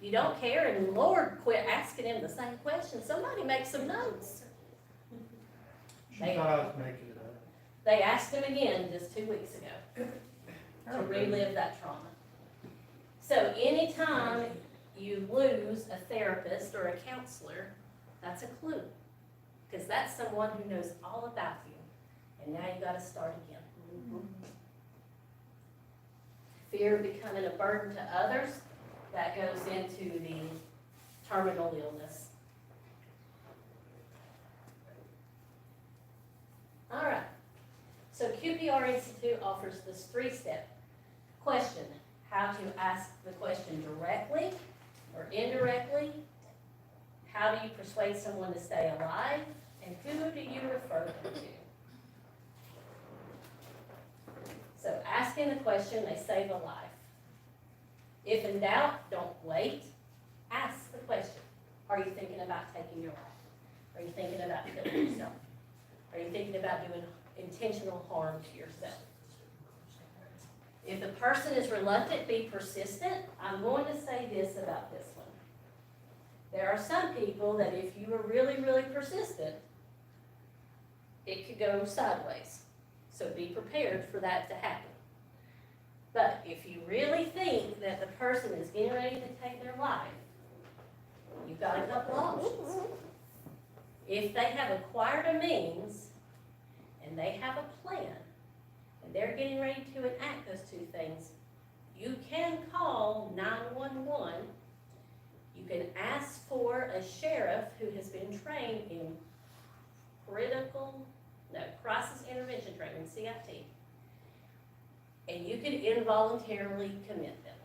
You don't care, and Lord, quit asking him the same question. Somebody make some notes. She thought I was making it up. They asked him again just 2 weeks ago to relive that trauma. So anytime you lose a therapist or a counselor, that's a clue. Because that's someone who knows all about you. And now you gotta start again. Fear of becoming a burden to others, that goes into the terminal illness. All right. So QPR Institute offers this 3-step question: how to ask the question directly or indirectly, how do you persuade someone to stay alive, and who do you refer them to? So asking the question may save a life. If in doubt, don't wait. Ask the question. Are you thinking about taking your life? Are you thinking about killing yourself? Are you thinking about doing intentional harm to yourself? If the person is reluctant, be persistent. I'm going to say this about this one. There are some people that if you are really, really persistent, it could go sideways. So be prepared for that to happen. But if you really think that the person is getting ready to take their life, you've got a couple options. If they have acquired a means and they have a plan and they're getting ready to enact those 2 things, you can call 911. You can ask for a sheriff who has been trained in crisis intervention training, CIT, and you could involuntarily commit them.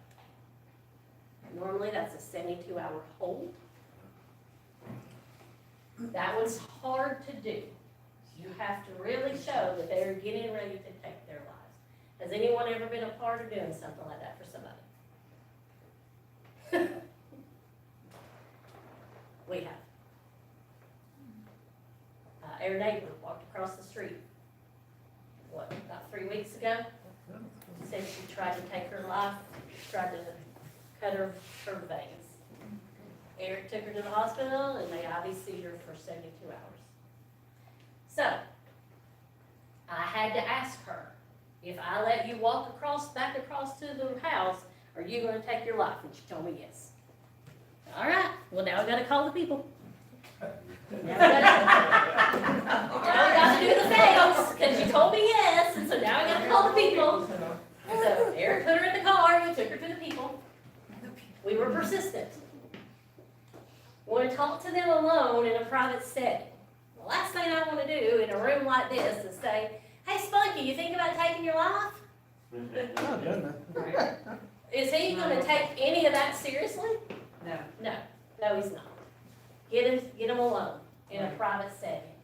Normally, that's a 72-hour hold. That one's hard to do. You have to really show that they're getting ready to take their lives. Has anyone ever been a part of doing something like that for somebody? We have. Our neighbor walked across the street, about 3 weeks ago? Said she tried to take her life, tried to cut her veins. Eric took her to the hospital and they IVC'd her for 72 hours. So, I had to ask her, if I let you walk back across to the house, are you gonna take your life? And she told me yes. All right, well now we gotta call the people. Now we gotta do the things, because you told me yes, and so now we gotta call the people. So Eric put her in the car, we took her to the people. We were persistent. Want to talk to them alone in a private setting. The last thing I want to do in a room like this is say, hey Spunky, you think about taking your life? Is he going to take any of that seriously? No. No, he's not. Get him alone in a private setting.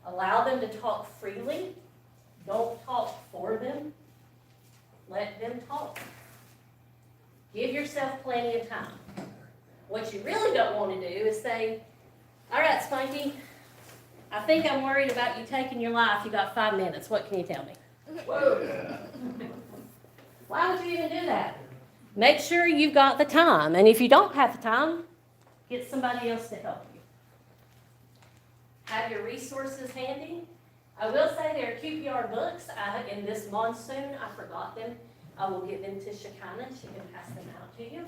Allow them to talk freely. Don't talk for them. Let them talk. Give yourself plenty of time. What you really don't want to do is say, all right, Spunky, I think I'm worried about you taking your life. You got 5 minutes. What can you tell me? Whoa. Why would you even do that? Make sure you've got the time. And if you don't have the time, get somebody else to help you. Have your resources handy. I will say there are QPR books. In this monsoon, I forgot them. I will give them to Shekinah. She can pass them out to you.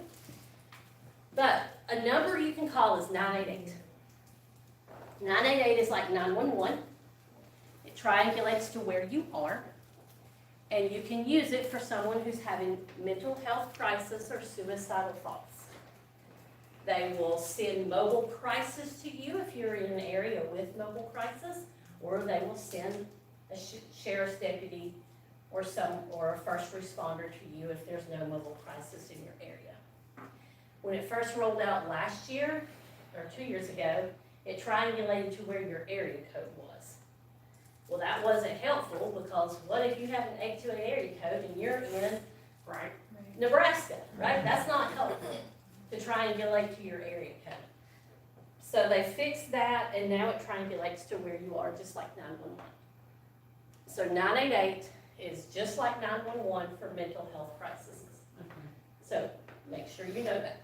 But a number you can call is 988. 988 is like 911. It triangulates to where you are. And you can use it for someone who's having mental health crisis or suicidal thoughts. They will send mobile crisis to you if you're in an area with mobile crisis, or they will send a sheriff's deputy or a first responder to you if there's no mobile crisis in your area. When it first rolled out last year, or 2 years ago, it triangulated to where your area code was. Well, that wasn't helpful, because what if you have an 828 area code and you're in Nebraska, right? That's not helpful to triangulate to your area code. So they fixed that, and now it triangulates to where you are, just like 911. So 988 is just like 911 for mental health crises. So make sure you know that.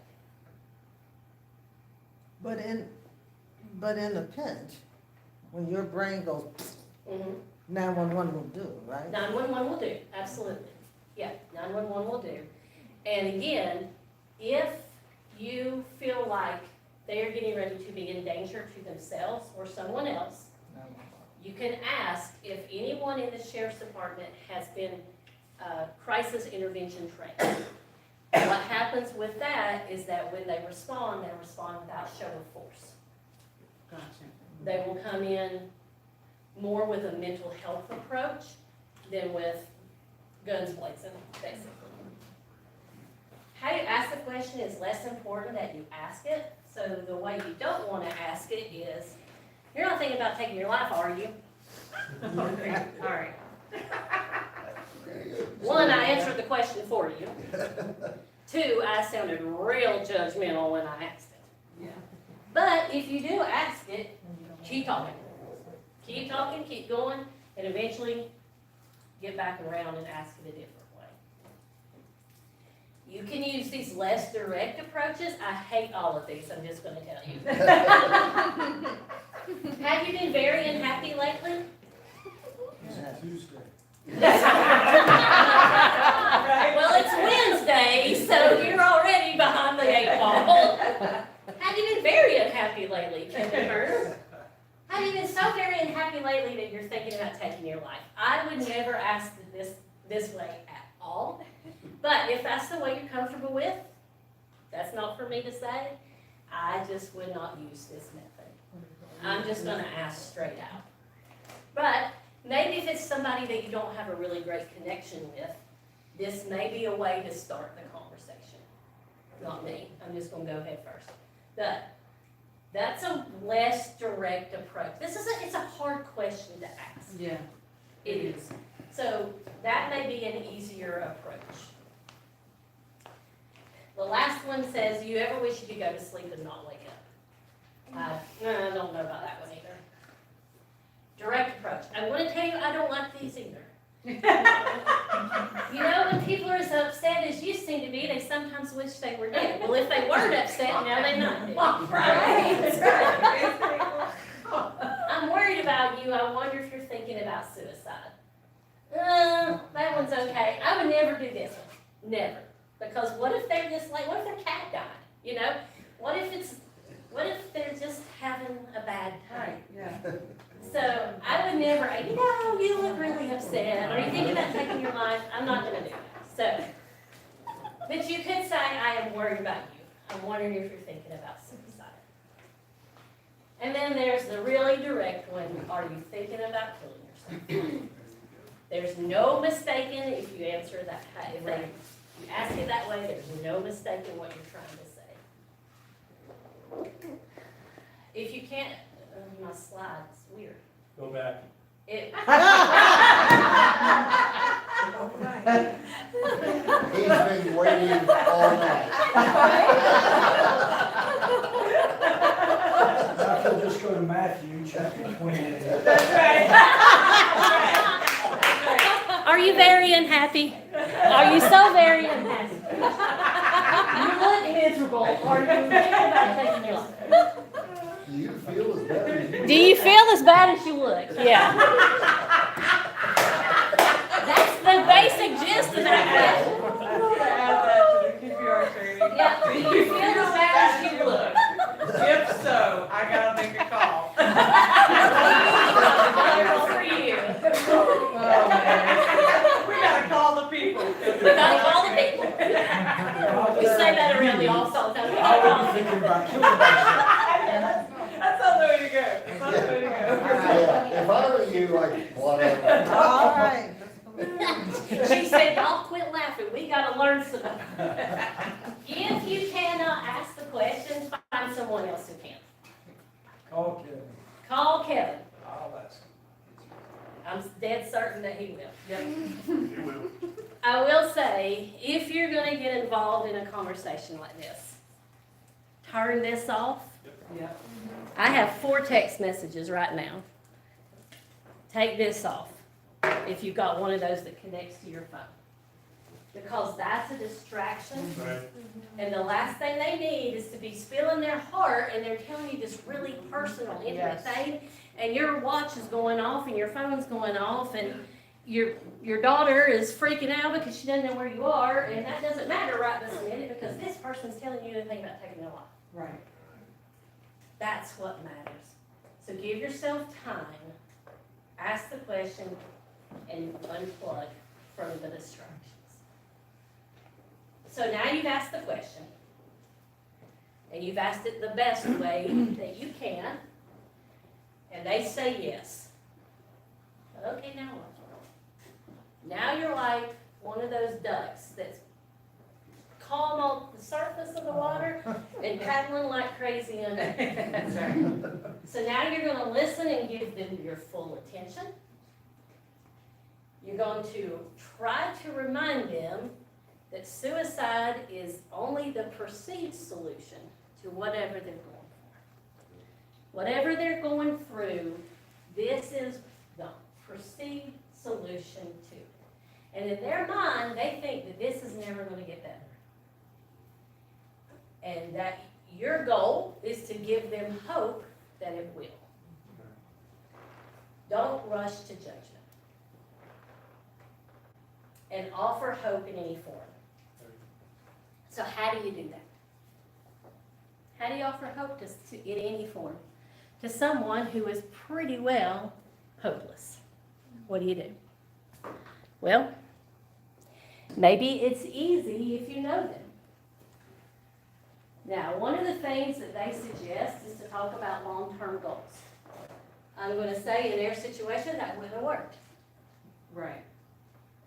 But in a pinch, when your brain goes, 911 will do, right? 911 will do, absolutely. Yeah, 911 will do. And again, if you feel like they are getting ready to be in danger to themselves or someone else, you can ask if anyone in the sheriff's department has been crisis intervention trained. What happens with that is that when they respond without show of force. Gotcha. They will come in more with a mental health approach than with guns blazing, basically. How you ask the question is less important that you ask it. So the way you don't want to ask it is, you're not thinking about taking your life, are you? All right. One, I answered the question for you. Two, I sounded real judgmental when I asked it. Yeah. But if you do ask it, keep talking. Keep talking, keep going, and eventually get back around and ask it a different way. You can use these less direct approaches. I hate all of these, I'm just going to tell you. Have you been very unhappy lately? It's Tuesday. Well, it's Wednesday, so you're already behind the 8 ball. Have you been very unhappy lately, Kevin Turner? Have you been so very unhappy lately that you're thinking about taking your life? I would never ask this way at all. But if that's the way you're comfortable with, that's not for me to say. I just would not use this method. I'm just gonna ask straight out. But maybe if it's somebody that you don't have a really great connection with, this may be a way to start the conversation. Not me, I'm just gonna go ahead first. But that's a less direct approach. It's a hard question to ask. Yeah. It is. So that may be an easier approach. The last one says, you ever wish you could go to sleep and not wake up? I don't know about that one either. Direct approach. I want to tell you, I don't like these either. You know, when people are as upset as you seem to be, they sometimes wish they were dead. Well, if they weren't upset, now they're not dead. Right. I'm worried about you. I wonder if you're thinking about suicide. That one's okay. I would never do this one. Never. Because what if they're just like, what if their cat died? You know? What if they're just having a bad time? Right, yeah. So I would never, you know, you look really upset. Are you thinking about taking your life? I'm not gonna do that. So, but you could say, I am worried about you. I'm wondering if you're thinking about suicide. And then there's the really direct one. Are you thinking about killing yourself? There's no mistaking if you answer that. If you ask it that way, there's no mistaking what you're trying to say. If you can't, my slide's weird. Go back. It, He's been waiting all night. Now, if you'll just go to Matthew, chapter 28. That's right. Are you very unhappy? Are you so very unhappy? You look miserable. Are you thinking about taking your life? Do you feel as bad as you? Do you feel as bad as you look? Yeah. That's the basic gist of that question. Add that to the QPR training. Yeah. Do you feel as bad as you look? If so, I gotta make a call. Another for you. Oh, man. We gotta call the people. We gotta call the people. We say that around the office all the time. We gotta I call would the be thinking people. about killing myself. That's not the way to go. That's not the way to go. Yeah, if I were you, like, whatever. All right. She said, y'all quit laughing. We gotta learn something. If you cannot ask the question, find someone else who can. Call Kevin. Call Kevin. I'll ask him. I'm dead certain that he will. It will. I will say, if you're gonna get involved in a conversation like this, turn this off. Yeah. I have 4 text messages right now. Take this off if you've got one of those that connects to your phone. Because that's a distraction. Right. And the last thing they need is to be spilling their heart and they're telling you this really personal, intimate Yes. thing. And your watch is going off and your phone's going off and your daughter is freaking out because she doesn't know where you are. And that doesn't matter right this minute because this person's telling you anything about taking their life. Right. That's what matters. So give yourself time, ask the question, and unplug from the distractions. So now you've asked the question, and you've asked it the best way that you can, and they say yes. Okay, now what? Now you're like one of those ducks that's calm on the surface of the water and paddling like crazy under. That's right. So now you're going to listen and give them your full attention. You're going to try to remind them that suicide is only the perceived solution to whatever they're going through. Whatever they're going through, this is the perceived solution to it. And in their mind, they think that this is never going to get better. And that your goal is to give them hope that it will. Don't rush to judgment. And offer hope in any form. So how do you do that? How do you offer hope in any form? To someone who is pretty well hopeless. What do you do? Well, maybe it's easy if you know them. Now, one of the things that they suggest is to talk about long-term goals. I'm gonna say in their situation, that wouldn't have worked. Right.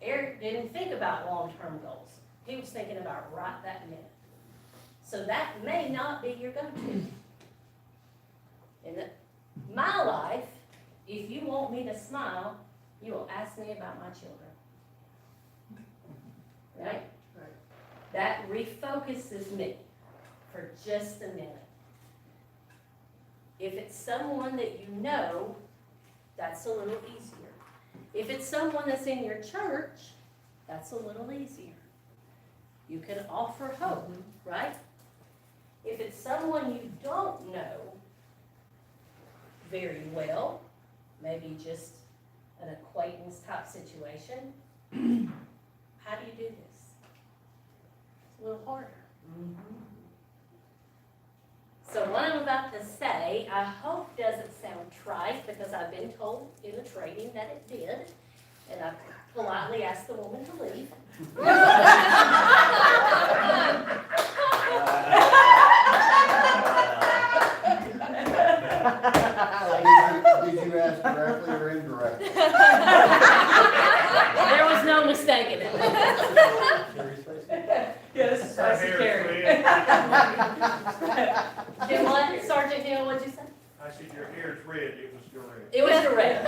Eric didn't think about long-term goals. He was thinking about right that minute. So that may not be your go-to. In my life, if you want me to smile, you will ask me about my children. Right? That refocuses me for just a minute. If it's someone that you know, that's a little easier. If it's someone that's in your church, that's a little easier. You can offer hope, right? If it's someone you don't know very well, maybe just an acquaintance type situation, how do you do this? It's a little harder. So what I'm about to say, I hope doesn't sound trite, because I've been told in the training that it did, and I politely asked the woman to leave. Did you ask directly or indirectly? There was no mistaking it. Yes, I see Keri. Then what, Sergeant Hill, what'd you say? I said, your hair's red, it was direct. It was direct.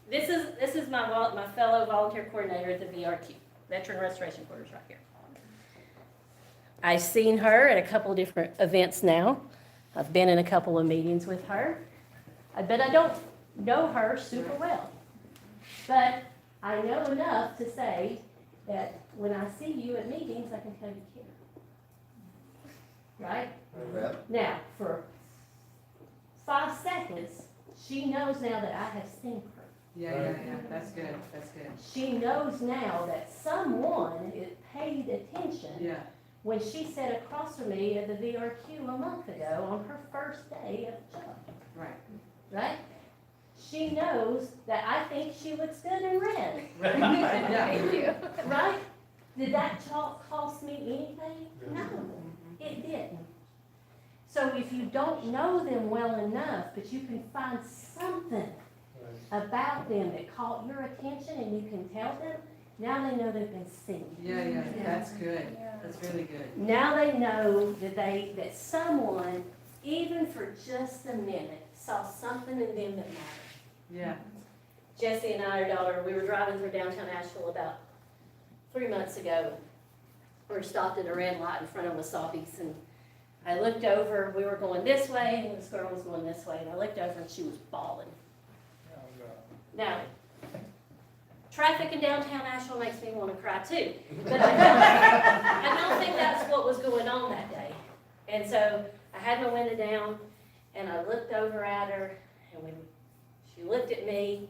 This is my fellow volunteer coordinator at the VRQ, Veteran Restoration Quarters, right here. I've seen her at a couple of different events now. I've been in a couple of meetings with her. But I don't know her super well. But I know enough to say that when I see you at meetings, I can tell you care. Right? Yeah. Now, for 5 seconds, she knows now that I have seen her. Yeah, that's good, that's good. She knows now that someone paid attention Yeah, when she sat across from me at the VRQ a month ago on her first day of the job, right. right? She knows that I think she looks good in red, Yeah. right? Did that chalk cost me anything? No, it didn't. So if you don't know them well enough, but you can find something about them that caught your attention and you can tell them, now they know they've been seen. Yeah, that's good, that's really good. Now they know that someone, even for just a minute, saw something in them that mattered. Yeah, Jesse and I, our daughter, we were driving through downtown Asheville about 3 months ago. We were stopped at a red light in front of Wasabi's, and I looked over, we were going this way, and this girl was going this way, and I looked over and she was bawling. Now, traffic in downtown Asheville makes me want to cry too, but I don't think that's what was going on that day. And so I had my window down, and I looked over at her, and she looked at me,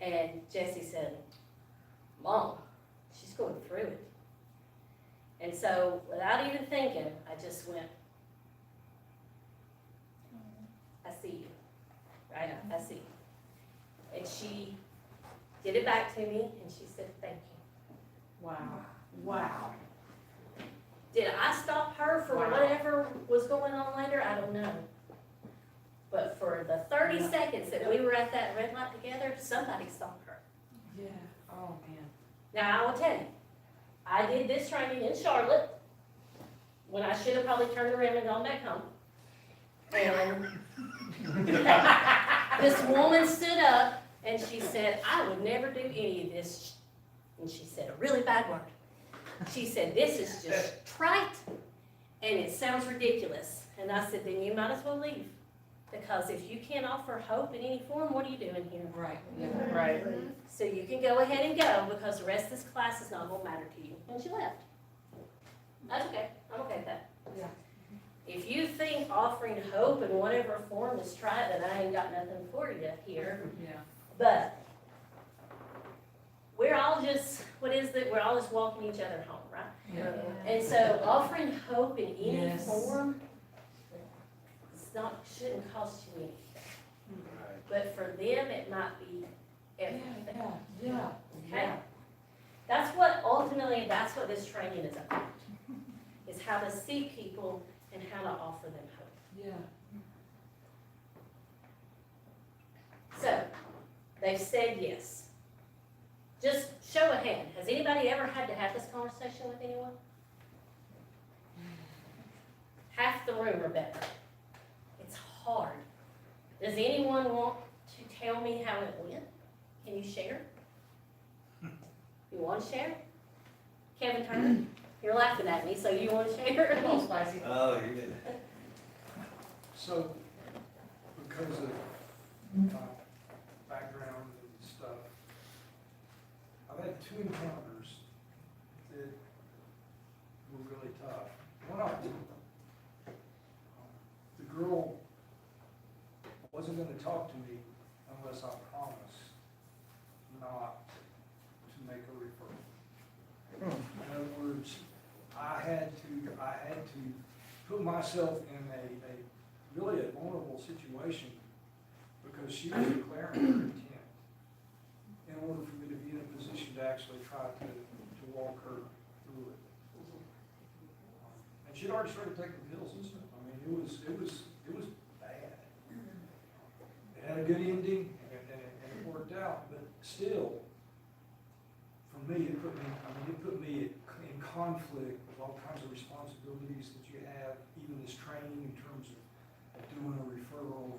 and Jesse said, "Mom, she's going through it." And so, without even thinking, I just went, "I see you, right? I see you." And she did it back to me, and she said, "Thank you." wow. Did I stop her for Wow. whatever was going on later? I don't know. But for the 30 seconds that we were at that red light together, somebody stopped her. Yeah, oh, man. Now, I will tell you, I did this training in Charlotte when I should have probably turned around and gone back home. And this woman stood up and she said, "I would never do any of this." And she said a really bad word. She said, "This is just trite and it sounds ridiculous." And I said, "Then you might as well leave. Because if you can't offer hope in any form, what are you doing here?" Right, yeah, right. So you can go ahead and go, because the rest of this class is not gonna matter to you. And she left. That's okay, I'm okay with that. Yeah. If you think offering hope in whatever form is trite, then I ain't got nothing for you here. Yeah, But we're all just, we're all just walking each other home, right? yeah. And so offering hope in any Yes. form, shouldn't cost you anything. But for them, it might be everything. Yeah. Okay? That's what this training is about, is how to see people and how to offer them hope. Yeah. They've said yes. Just show of hand, has anybody ever had to have this conversation with anyone? Half the room or better. It's hard. Does anyone want to tell me how it went? Can you share? You want to share? Kevin Turner, you're laughing at me, so you want to share? A little spicy. Oh, you did. So, because of my background and stuff, I've had 2 encounters that were really tough. One of them, the girl wasn't gonna talk to me unless I promised not to make a referral. In other words, I had to put myself in a really a vulnerable situation because she was declaring her intent in order for me to be in a position to actually try to walk her through it. And she'd already started taking pills and stuff. I mean, it was bad. It had a good ending and it worked out, but still, for me, it put me in conflict with all kinds of responsibilities that you have, even this training in terms of doing a referral,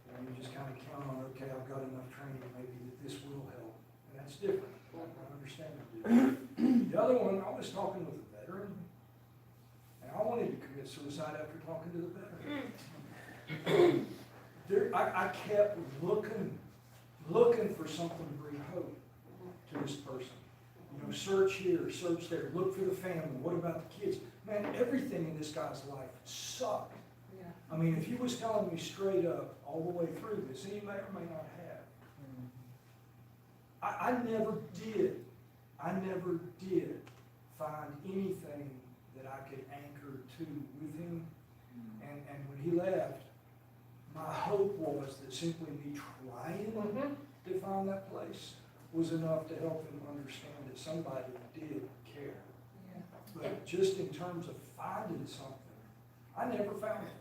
and you just kind of count on, okay, I've got enough training, maybe that this will help, and that's different. I understand it. The other one, I was talking with a veteran, and I wanted to commit suicide after talking to the veteran. I kept looking for something to bring hope to this person. You know, search here, search there, look for the family, what about the kids? Man, everything in this guy's life sucked. Yeah. I mean, if he was telling me straight up all the way through this, and he may or may not have, I never did find anything that I could anchor to with him. And when he left, my hope was that simply me trying to find that place was enough to help him understand that somebody did care. Yeah. But just in terms of finding something, I never found it.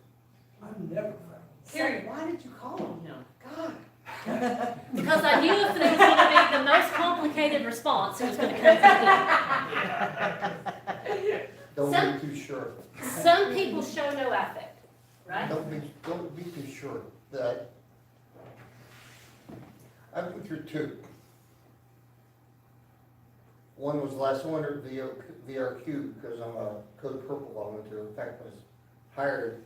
Keri, why did you call on him? God. Because I knew if there was gonna be the most complicated response, it was gonna come from me. Don't be too sure. Some people show no affect, right? Don't be too sure that I've been through 2. One was last winter at VRQ because I'm a Code Purple volunteer. In fact, I was hired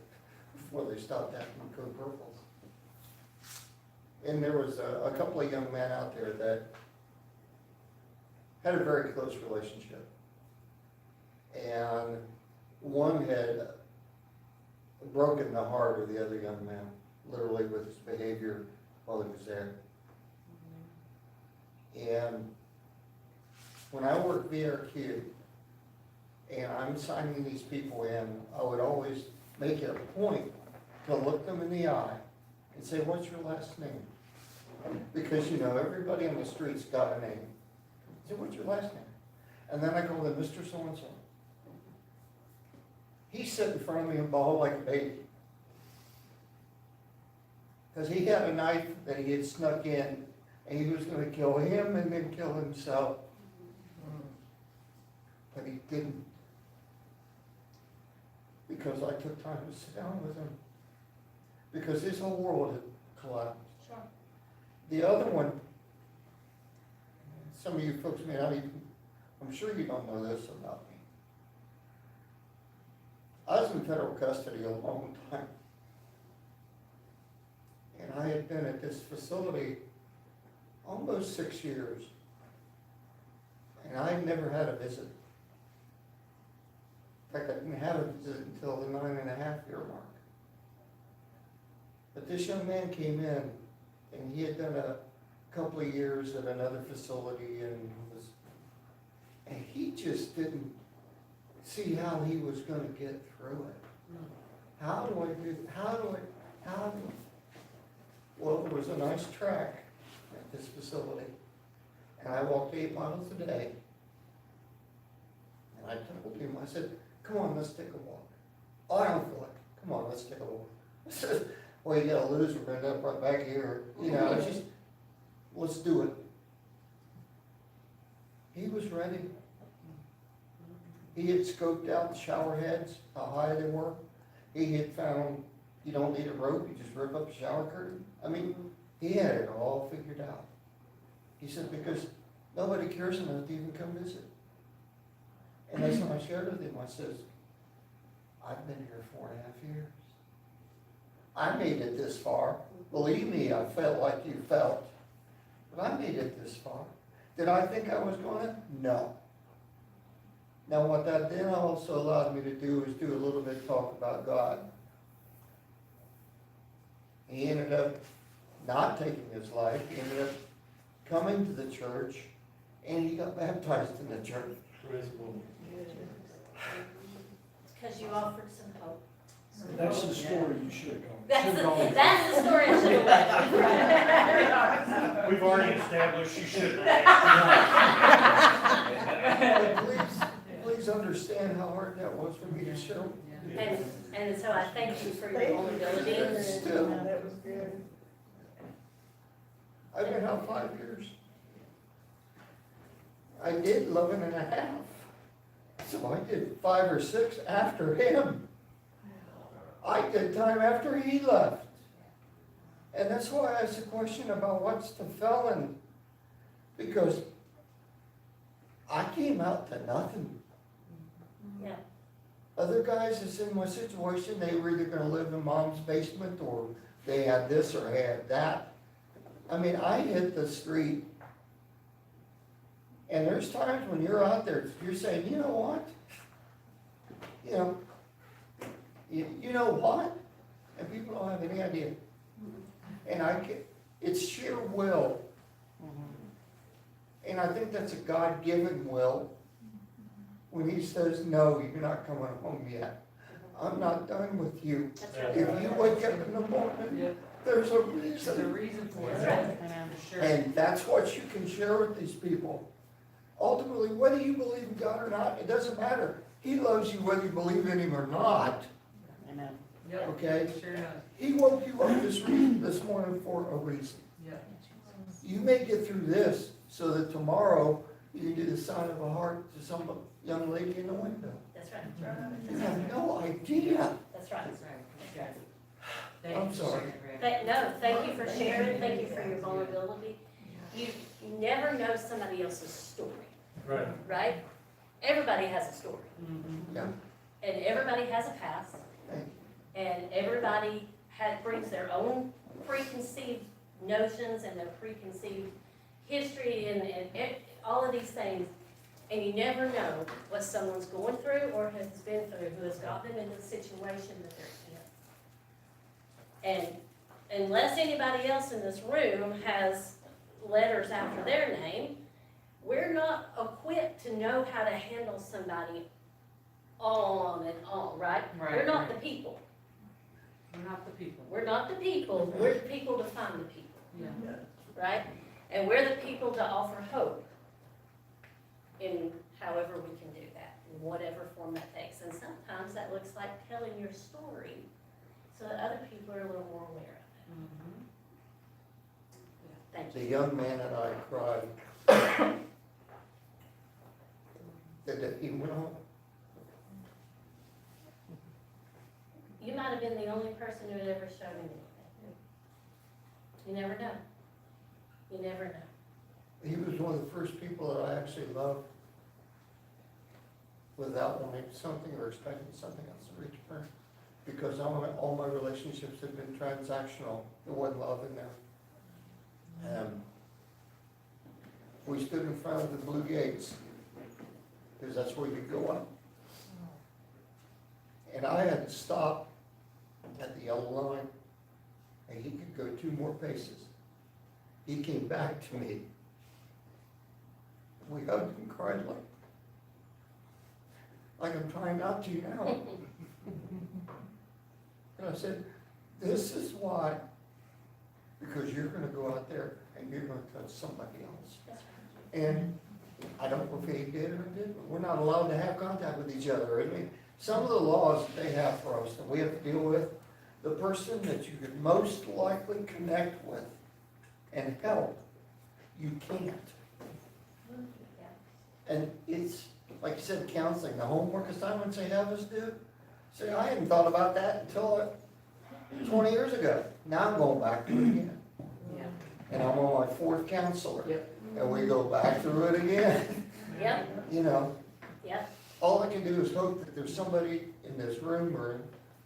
before they stopped asking me Code Purples. And there was a couple of young men out there that had a very close relationship. And one had broken the heart of the other young man, literally with his behavior while he was there. And when I worked VRQ and I'm signing these people in, I would always make it a point to look them in the eye and say, what's your last name? Because, you know, everybody on the street's got a name. I say, what's your last name? And then I call them Mr. So-and-so. He sat in front of me and bawled like a baby. Because he had a knife that he had snuck in, and he was going to kill him and then kill himself. But he didn't. Because I took time to sit down with him. Because his whole world had collapsed. Sure. The other one, some of you folks may not even, I'm sure you don't know this about me. I was in federal custody a long time. And I had been at this facility almost 6 years. And I had never had a visit. In fact, I didn't have a visit until the 9.5-year mark. But this young man came in, and he had done a couple of years at another facility, and he just didn't see how he was going to get through it. How do I? Well, there was a nice track at this facility, and I walked 8 miles a day. And I told him, I said, come on, let's take a walk. Oh, I don't feel like it. Come on, let's take a walk. I said, well, you gotta lose, we're gonna end up right back here. You know, it's just, let's do it. He was ready. He had scoped out the shower heads, how high they were. He had found, you don't need a rope, you just rip up the shower curtain. I mean, he had it all figured out. He said, because nobody cares enough to even come visit. And that's when I shared with him, I says, I've been here 4.5 years. I made it this far. Believe me, I felt like you felt. But I made it this far. Did I think I was gonna? No. Now what that then also allowed me to do is do a little bit of talk about God. He ended up not taking his life. He ended up coming to the church, and he got baptized in the church. Praise the Lord. It's because you offered some hope. That's the story you should have gone. That's Should've gone. that's the story I should have left. We've already established you shouldn't have. Please understand how hard that was for me to show. And so I thank you for your vulnerability. Still, That was good. I've been out 5 years. I did 11.5. So I did 5 or 6 after him. I did time after he left. And that's why I asked the question about what's the felon. Because I came out to nothing. Yeah. Other guys that's in my situation, they were either gonna live in mom's basement, or they had this or had that. I mean, I hit the street. And there's times when you're out there, you're saying, you know what? You know, you know what? And people don't have any idea. And it's sheer will. And I think that's a God-given will. When he says, no, you're not coming home yet. I'm not done with you. That's right. If you wake up in the morning, there's a There's a reason. reason for it. That's right. And I'm sure. And that's what you can share with these people. Ultimately, whether you believe in God or not, it doesn't matter. He loves you whether you believe in him or not, Amen. Yep. okay? Sure does. He woke you up this morning for a reason. Yep. You may get through this so that tomorrow you can do the sign of a heart to some young lady in the window. That's right. You have no idea. That's right. That's right. Thank I'm you for sorry. sharing, Brad. No, thank you for sharing, thank you for your vulnerability. You never know somebody else's story, Right. right? Everybody has a story, Mhm. Yeah, and everybody has a past, thank you. and everybody brings their own preconceived notions and their preconceived history and all of these things. And you never know what someone's going through or has been through who has got them into the situation that they're in. And unless anybody else in this room has letters after their name, we're not equipped to know how to handle somebody on and on, right? Right, We're not right. the people. We're not the people. We're not the people. We're the people to find the people, Yeah. right? And we're the people to offer hope in however we can do that, in whatever form that takes. And sometimes that looks like telling your story so that other people are a little more aware of Mhm. it. Thank The you. young man and I cried. That he went home. You might have been the only person who had ever shown him anything. You never know. You never know. He was one of the first people that I actually loved without wanting something or expecting something else in return. Because all my relationships have been transactional. There wasn't love in there. We stood in front of the blue gates, because that's where you go up. And I had to stop at the yellow line, and he could go 2 more paces. He came back to me. We hugged and cried like I'm trying not to now. And I said, this is why, because you're gonna go out there and you're gonna touch somebody else. That's right. And I don't know if he did or didn't. We're not allowed to have contact with each other. I mean, some of the laws that they have for us that we have to deal with, the person that you could most likely connect with and help You can't. And it's, like you said, counseling, the homework assignments they have us do. See, I hadn't thought about that until 20 years ago. Now I'm going back to it again. Yeah. And I'm on my 4th counselor. Yep. And we go back through it again. Yep, You know, yep, all I can do is hope that there's somebody in this room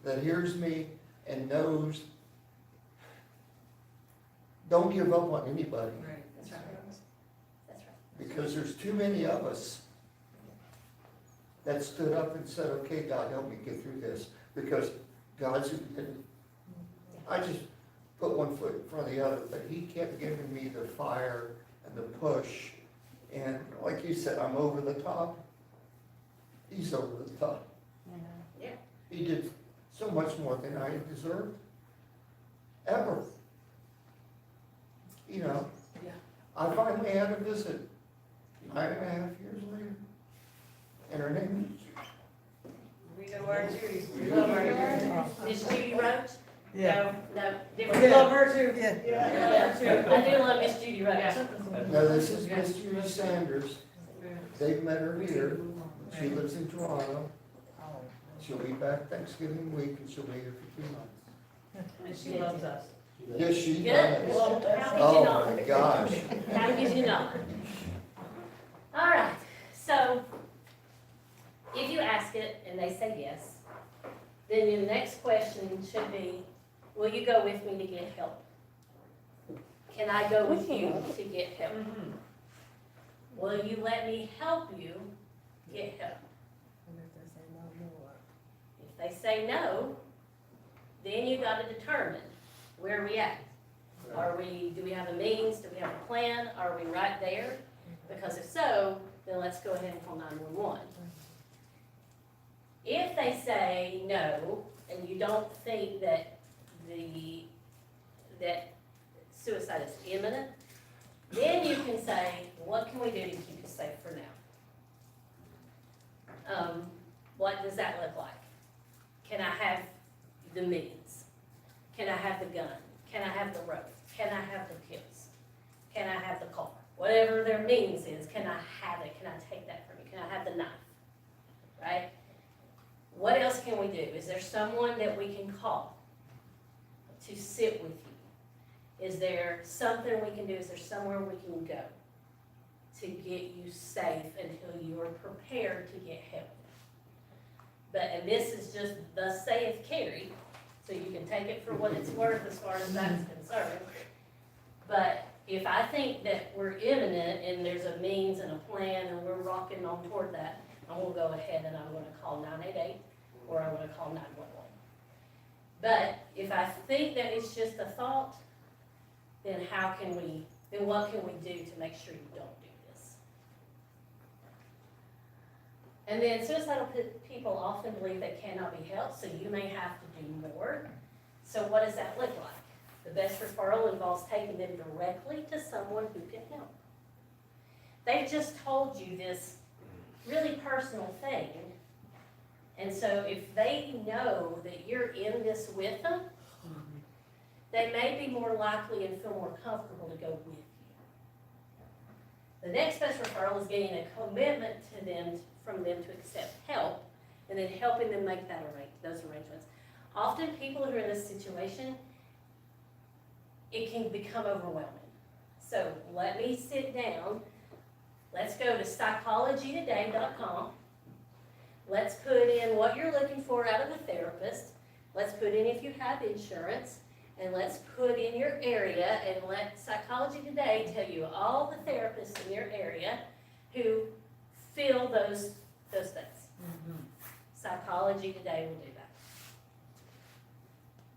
that hears me and knows, don't give up on anybody. Right. that's right, that's right. Because there's too many of us that stood up and said, okay, God, help me get through this, because God's, I just put one foot in front of the other, but he kept giving me the fire and the push, and like you said, I'm over the top. He's over the top. Yeah. He did so much more than I deserved, ever. You know, Yeah. I finally had a visit 9.5 years later, and her name We know our Judy. We love her. Miss Judy Roach? Yeah. No, We different. love her too. Yeah. Yeah, I do love Miss Judy Roach. Yeah. no, this is Miss Judy Sanders. They've met her here. She lives in Toronto. She'll be back Thanksgiving week, and she'll be here for 2 months. And she loves us. Yes, she Good, does. well, how could you Oh, not? my gosh. How could you not? All right, so if you ask it and they say yes, then your next question should be, will you go with me to get help? Can I go with you to get help? Mhm. Will you let me help you get help? If they say no, then you gotta determine, where are we at? Do we have a means, do we have a plan, are we right there? Because if so, then let's go ahead and call 911. If they say no, and you don't think that that suicide is imminent, then you can say, what can we do to keep you safe for now? What does that look like? Can I have the means? Can I have the gun? Can I have the rope? Can I have the pills? Can I have the car? Whatever their means is, can I have it? Can I take that from you? Can I have the knife? Right? What else can we do? Is there someone that we can call to sit with you? Is there something we can do? Is there somewhere we can go to get you safe until you are prepared to get help? And this is just thus saith Keri, so you can take it for what it's worth as far as that's concerned. But if I think that we're imminent and there's a means and a plan and we're rocking on toward that, I'm gonna go ahead and I'm gonna call 988 or I'm gonna call 911. But if I think that it's just a thought, then what can we do to make sure you don't do this? And then suicidal people often believe they cannot be helped, so you may have to do more. So what does that look like? The best referral involves taking them directly to someone who can help. They've just told you this really personal thing. And so if they know that you're in this with them, they may be more likely and feel more comfortable to go with you. The next best referral is getting a commitment from them to accept help, and then helping them make those arrangements. Often people who are in this situation, it can become overwhelming. So let me sit down. Let's go to psychologytoday.com. Let's put in what you're looking for out of a therapist. Let's put in if you have insurance. And let's put in your area and let Psychology Today tell you all the therapists in your area who fill those things. Psychology Today will do that.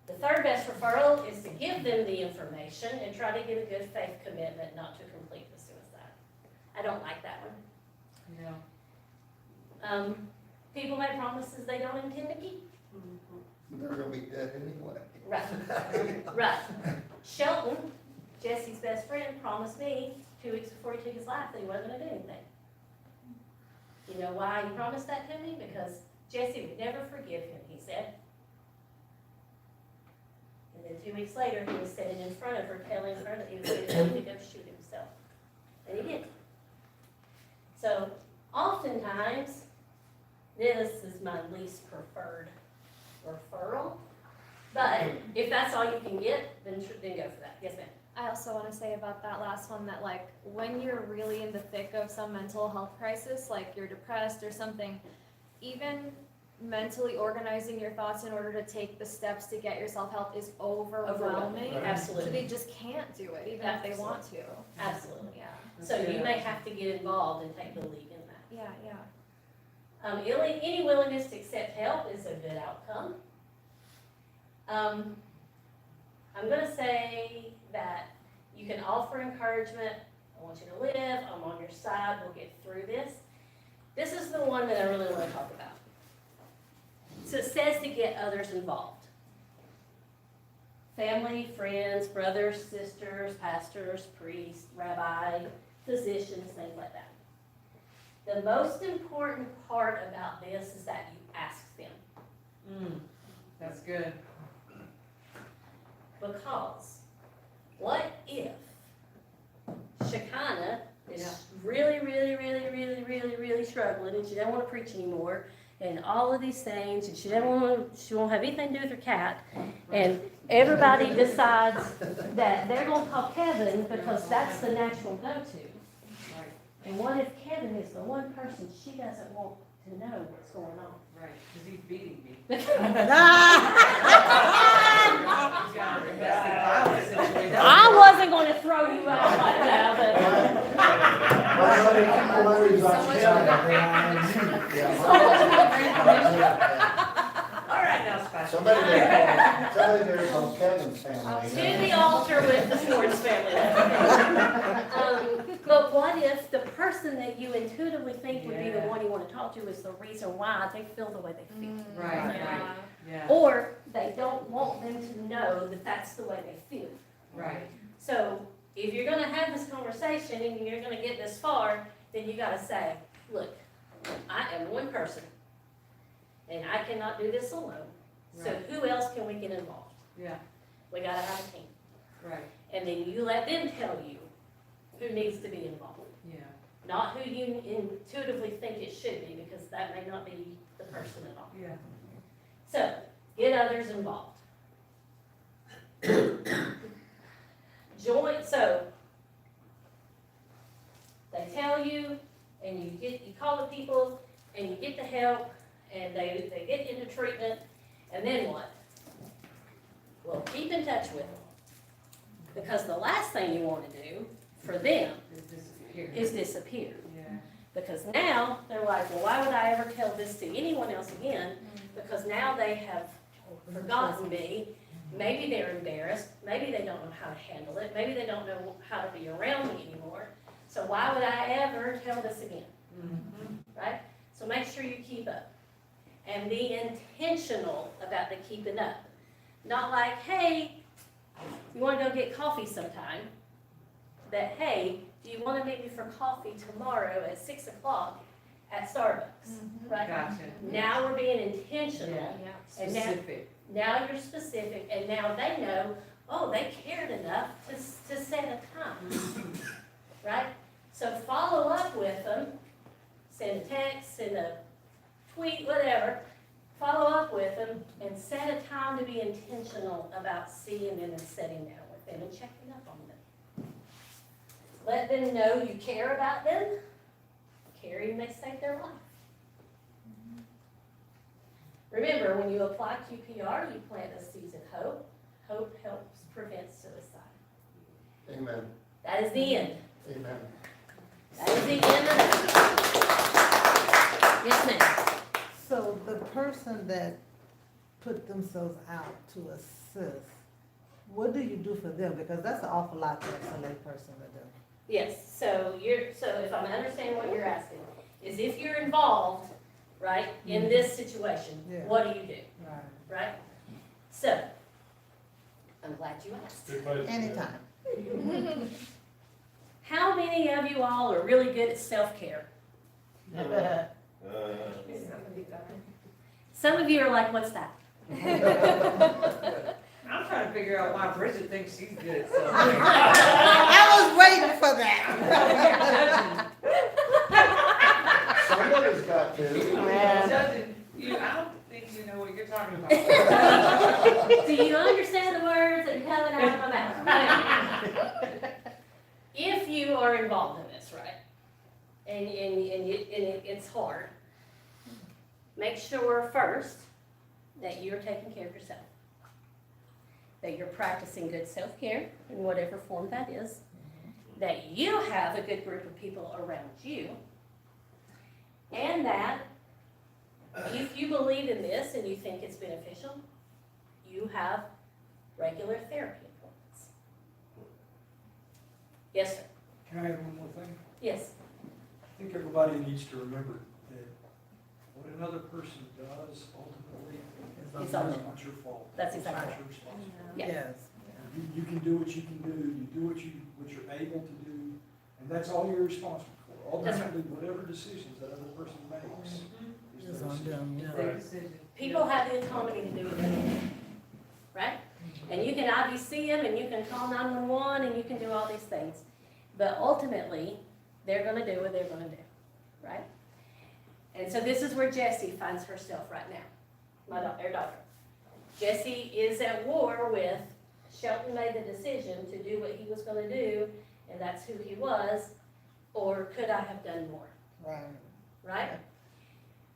The third best referral is to give them the information and try to get a good faith commitment not to complete the suicide. I don't like that one. Yeah. People make promises they don't intend to keep. They're gonna be dead anyway. Right, right. Shelton, Jesse's best friend, promised me 2 weeks before he took his life that he wasn't gonna do anything. You know why he promised that to me? Because Jesse would never forgive him, he said. And then 2 weeks later, he was sitting in front of her, telling her that he was getting ready to go shoot himself. and he didn't. So oftentimes, this is my least preferred referral, but if that's all you can get, then go for that. Yes, ma'am. I also want to say about that last one that like when you're really in the thick of some mental health crisis, like you're depressed or something, even mentally organizing your thoughts in order to take the steps to get yourself help is overwhelming. So Absolutely. they just can't do it, even if they want to. Absolutely. Yeah. So you may have to get involved and take the lead in that. Yeah, yeah. Any willingness to accept help is a good outcome. I'm gonna say that you can offer encouragement. I want you to live, I'm on your side, we'll get through this. This is the one that I really wanna talk about. So it says to get others involved. Family, friends, brothers, sisters, pastors, priests, rabbi, physicians, things like that. The most important part about this is that you ask them. That's good. Because what if Shekinah is really, really, really, really, really, really struggling and she doesn't want to preach anymore and all of these things and she won't have anything to do with her cat and everybody decides that they're going to call Kevin because that's the natural go-to. And what if Kevin is the one person she doesn't want to know what's going on? Right, because he's beating me. I wasn't going to throw you out like that, All right, now, Special. Somebody there called Kevin's family. to the altar with the sports family. But what if the person that you intuitively think would be the one you want to talk to is the reason why they feel the way they feel? Right, Yeah. yeah, Or they don't want them to know that that's the way they feel. right. So if you're gonna have this conversation and you're gonna get this far, then you gotta say, look, I am one person and I cannot do this alone. So Right. who else can we get involved? Yeah, We gotta have a team. right, And then you let them tell you who needs to be involved. yeah. Not who you intuitively think it should be, because that may not be the person at all. Yeah. So, get others involved. So, they tell you, and you call the people, and you get the help, and they get into treatment, and then what? Well, keep in touch with them. Because the last thing you want to do for them It disappeared. is disappear. Yeah, Because now they're like, well, why would I ever tell this to anyone else again? Because now they have forgotten me. Maybe they're embarrassed. Maybe they don't know how to handle it. Maybe they don't know how to be around me anymore. So why would I ever tell this again? Right? So make sure you keep up. And be intentional about the keeping up. Not like, hey, you want to go get coffee sometime? That, hey, do you want to meet me for coffee tomorrow at 6 o'clock at Starbucks? Right? gotcha. Now we're being intentional. Yeah. And now, Specific. now you're specific, and now they know, oh, they cared enough to set a time. Right? So follow up with them, send a text, send a tweet, whatever. Follow up with them and set a time to be intentional about seeing them and sitting down with them and checking up on them. Let them know you care about them. Keri may save their life. Remember, when you apply QPR, you plant a seed of hope. Hope helps prevent suicide. Amen. That is the end. Amen. That is the end of it. Yes, ma'am. So the person that put themselves out to assist, what do you do for them? Because that's an awful lot to ask a lay person to do. Yes, so if I'm understanding what you're asking, is if you're involved, right, in this situation, Yeah. what do you do, Right. right? So, I'm glad you asked. Anytime. How many of you all are really good at self-care? Some of you are like, what's that? I'm trying to figure out why Bridget thinks she's good at stuff. I was waiting for that. Somebody's got to. Judging you, I don't think you know what you're talking about. Do you understand the words that are coming out of my mouth? If you are involved in this, right, and it's hard, make sure first that you're taking care of yourself. That you're practicing good self-care in whatever form that is. That you have a good group of people around you. And that if you believe in this and you think it's beneficial, you have regular therapy appointments. Yes, sir. Can I add one more thing? Yes. I think everybody needs to remember that what another person does ultimately It's is on them. not your fault. That's exactly It's right. not your responsibility. Yeah. Yes. You can do what you can do, you do what you're able to do, and that's all you're responsible for. That's right. Ultimately, whatever decisions that other person makes is It's their on decision. them, yeah. Their decision. People have the autonomy to do what they want, right? And you can IVC them, and you can call 911, and you can do all these things. But ultimately, they're gonna do what they're gonna do, right? And so this is where Jessie finds herself right now, our daughter. Jessie is at war with, Shelton made the decision to do what he was gonna do, and that's who he was, or could I have done more? Right. Right?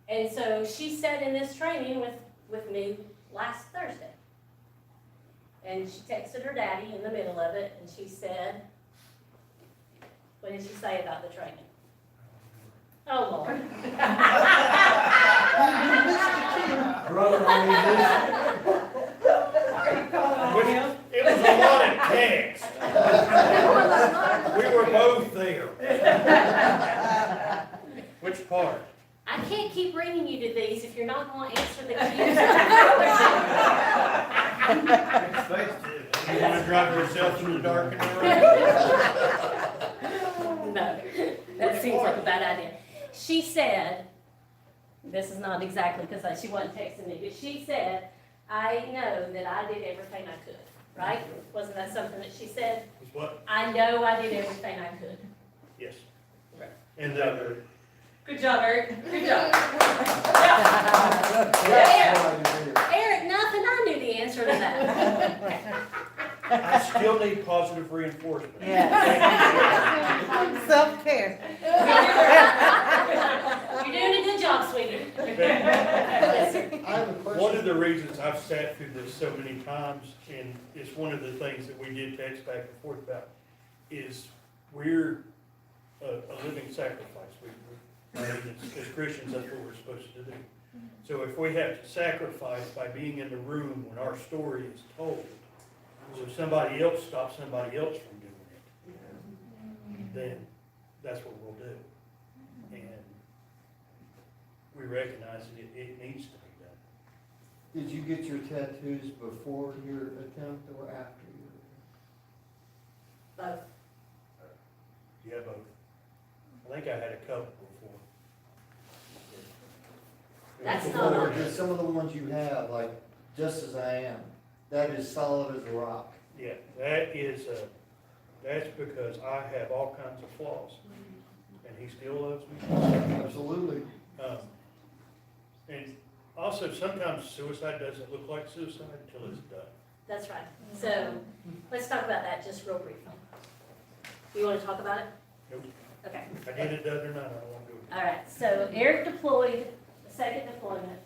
And so she sat in this training with me last Thursday. And she texted her daddy in the middle of it, and she said, what did she say about the training? Oh, Lord. Brother, I mean, It was a lot of text. We were both there. Which part? I can't keep bringing you to these if you're not going to answer the cues. You want to drive yourself in the dark in the room? No, that seems like a bad idea. She said, this is not exactly because she wasn't texting me, but she said, I know that I did everything I could, right? Wasn't that something that she said? Is what? I know I did everything I could. Yes. Right. And Good job, Eric. Good job. Eric, Yeah. Eric, nothing, I knew the answer to that. I still need positive reinforcement. Self-care. You're doing a good job, sweetie. Yes, sir. I have a question. One of the reasons I've sat through this so many times, and it's one of the things that we did text back and forth about, is we're a living sacrifice. As Christians, that's what we're supposed to do. So if we have to sacrifice by being in the room when our story is told, so somebody else stops somebody else from doing it, then that's what we'll do. And we recognize that it needs to be done. Did you get your tattoos before your attempt or after your? Both. Yeah, both. I think I had a couple before. That's Before, not on. just some of the ones you have, like, just as I am, that is solid as a rock. Yeah, that is, that's because I have all kinds of flaws, and he still loves me. Absolutely. And also, sometimes suicide doesn't look like suicide until it's done. That's right. So let's talk about that just real briefly. You want to talk about it? Nope. Okay. I did it the other night, I don't want to do it. All right. So Eric deployed the second deployment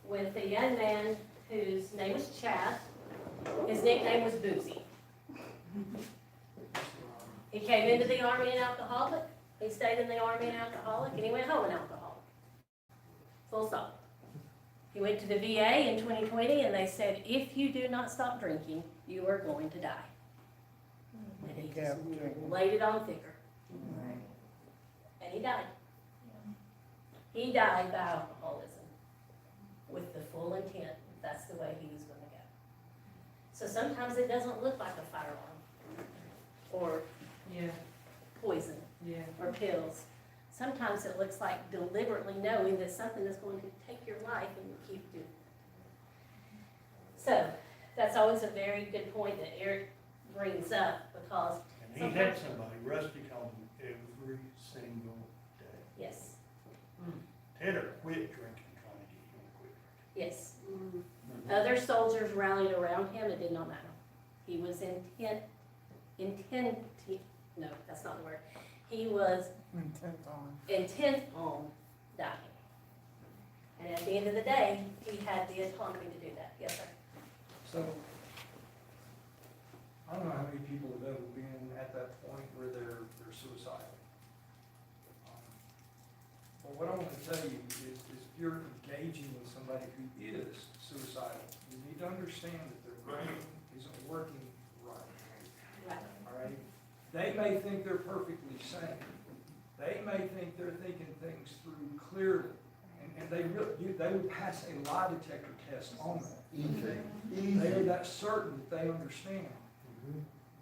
with a young man whose name was Chad. His nickname was Boozy. He came into the Army an alcoholic. He stayed in the Army an alcoholic, and he went home an alcoholic. Full stop. He went to the VA in 2020, and they said, if you do not stop drinking, you are going to die. And he just laid it on thicker. And he died. He died by alcoholism with the full intent that that's the way he was going to go. So sometimes it doesn't look like a firearm or Yeah, poison yeah. or pills. Sometimes it looks like deliberately knowing that something is going to take your life and you keep doing it. So that's always a very good point that Eric brings up, because, And he had somebody, Rusty called him every single day. yes, Tell her, quit drinking, trying to get him to quit yes. Other soldiers rallied around him, it did not matter. He was no, that's not the word. He was intent on dying. And at the end of the day, he had the autonomy to do that, yes, sir. So, I don't know how many people have ever been at that point where they're suicidal. But what I want to tell you is if you're engaging with somebody who is suicidal, you need to understand that their brain isn't working right. Right. All right? They may think they're perfectly sane. They may think they're thinking things through clearly. And they would pass a lie detector test on that. They are that certain that they understand,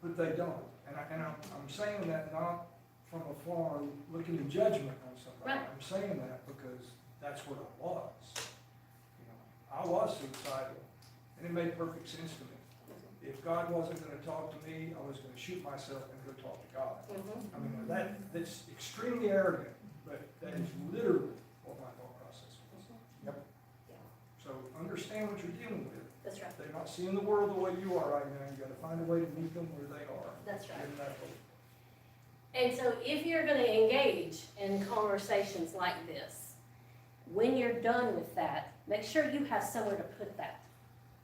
but they don't. And I'm saying that not from afar, looking to judgment on somebody. Right. I'm saying that because that's what I was. You know, I was suicidal, and it made perfect sense to me. If God wasn't going to talk to me, I was going to shoot myself and go talk to God. Mhm. I mean, that's extremely arrogant, but that is literally what my thought process was. Yep. So understand what you're dealing with. That's right, They're not seeing the world the way you are right now. You gotta find a way to meet them where they are. that's right. Give them that hope. And so if you're gonna engage in conversations like this, when you're done with that, make sure you have somewhere to put that,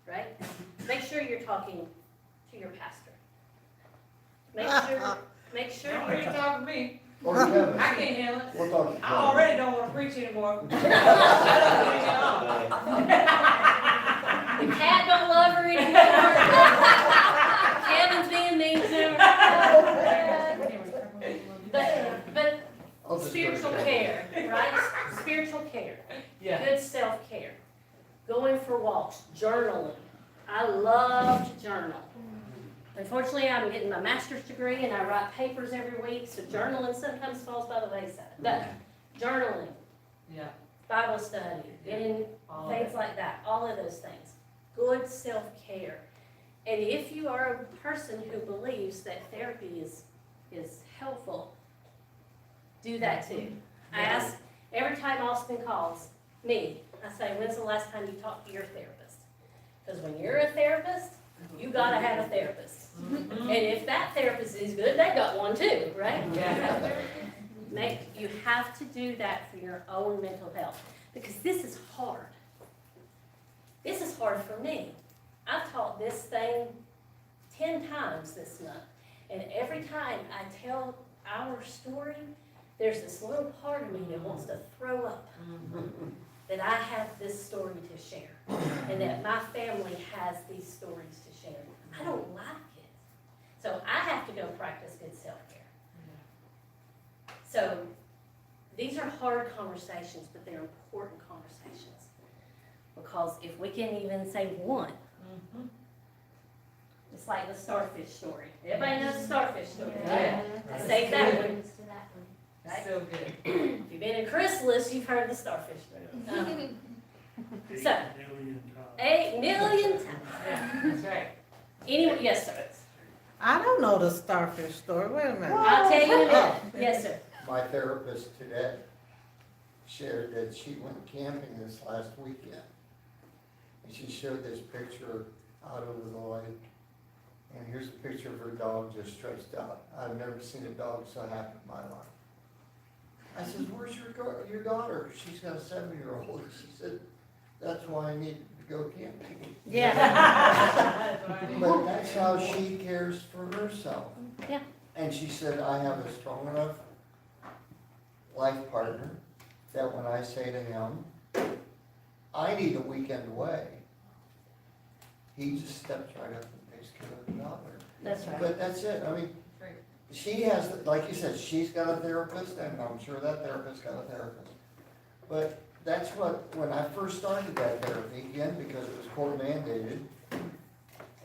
right? Make sure you're talking to your pastor. Make sure Don't need to talk to me. Or Kevin. I can't handle it. We'll talk to I Kevin. already don't wanna preach anymore. the cat don't love her anymore. Kevin's being mean to her. But I'll just go to spiritual Kevin. care, right? Spiritual care. Yeah. Good self-care. Going for walks, journaling. I love to journal. Unfortunately, I'm getting my master's degree and I write papers every week, so journaling sometimes falls by the wayside. But journaling, Yeah. Bible study, getting All of things it. like that, all of those things. Good self-care. And if you are a person who believes that therapy is helpful, do that too. I ask, every time Austin calls me, I say, when's the last time you talked to your therapist? Because when you're a therapist, you gotta have a therapist. And if that therapist is good, they got one too, right? Yeah. You have to do that for your own mental health, because this is hard. This is hard for me. I've taught this thing 10 times this month, and every time I tell our story, there's this little part of me that wants to throw up, that I have this story to share, and that my family has these stories to share. I don't like it. So I have to go practice good self-care. So these are hard conversations, but they're important conversations. Because if we can even say one, it's like the starfish story. Everybody knows the starfish story, right? I saved that one. Right? So good. If you've been in Chrysalis, you've heard the starfish story. 8 million times. That's right. Anyway, yes, sir. I don't know the starfish story, wait a minute. I'll tell you in a minute. Yes, sir. My therapist today shared that she went camping this last weekend. And she showed this picture out over the lake. And here's a picture of her dog just stretched out. I've never seen a dog so happy in my life. I said, where's your daughter? She's got a 7-year-old. She said, that's why I need to go camping. Yeah. But that's how she cares for herself. Yeah. And she said, I have a strong enough life partner that when I say to him, I need a weekend away, he just steps right up and takes care of the daughter. That's right. But that's it. I mean, she has, like you said, she's got a therapist, and I'm sure that therapist got a therapist. But that's what, when I first started that therapy, again, because it was court mandated,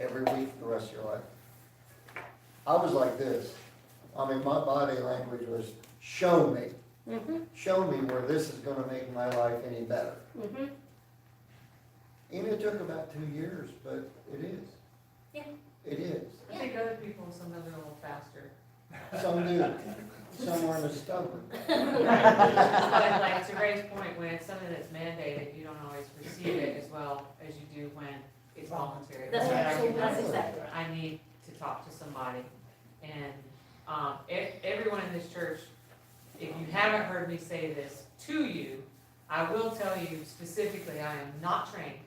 every week the rest of your life, I was like this. I mean, my body language was, show me. Show me where this is gonna make my life any better. And it took about 2 years, but it is. Yeah. It is. I think other people, some of them are a little faster. Some do, some aren't as stubborn. But like to Ray's point, when it's something that's mandated, you don't always receive it as well as you do when it's voluntary. That's When I right, recognize that's exactly right. I need to talk to somebody. And, everyone in this church, if you haven't heard me say this to you, I will tell you specifically, I am not trained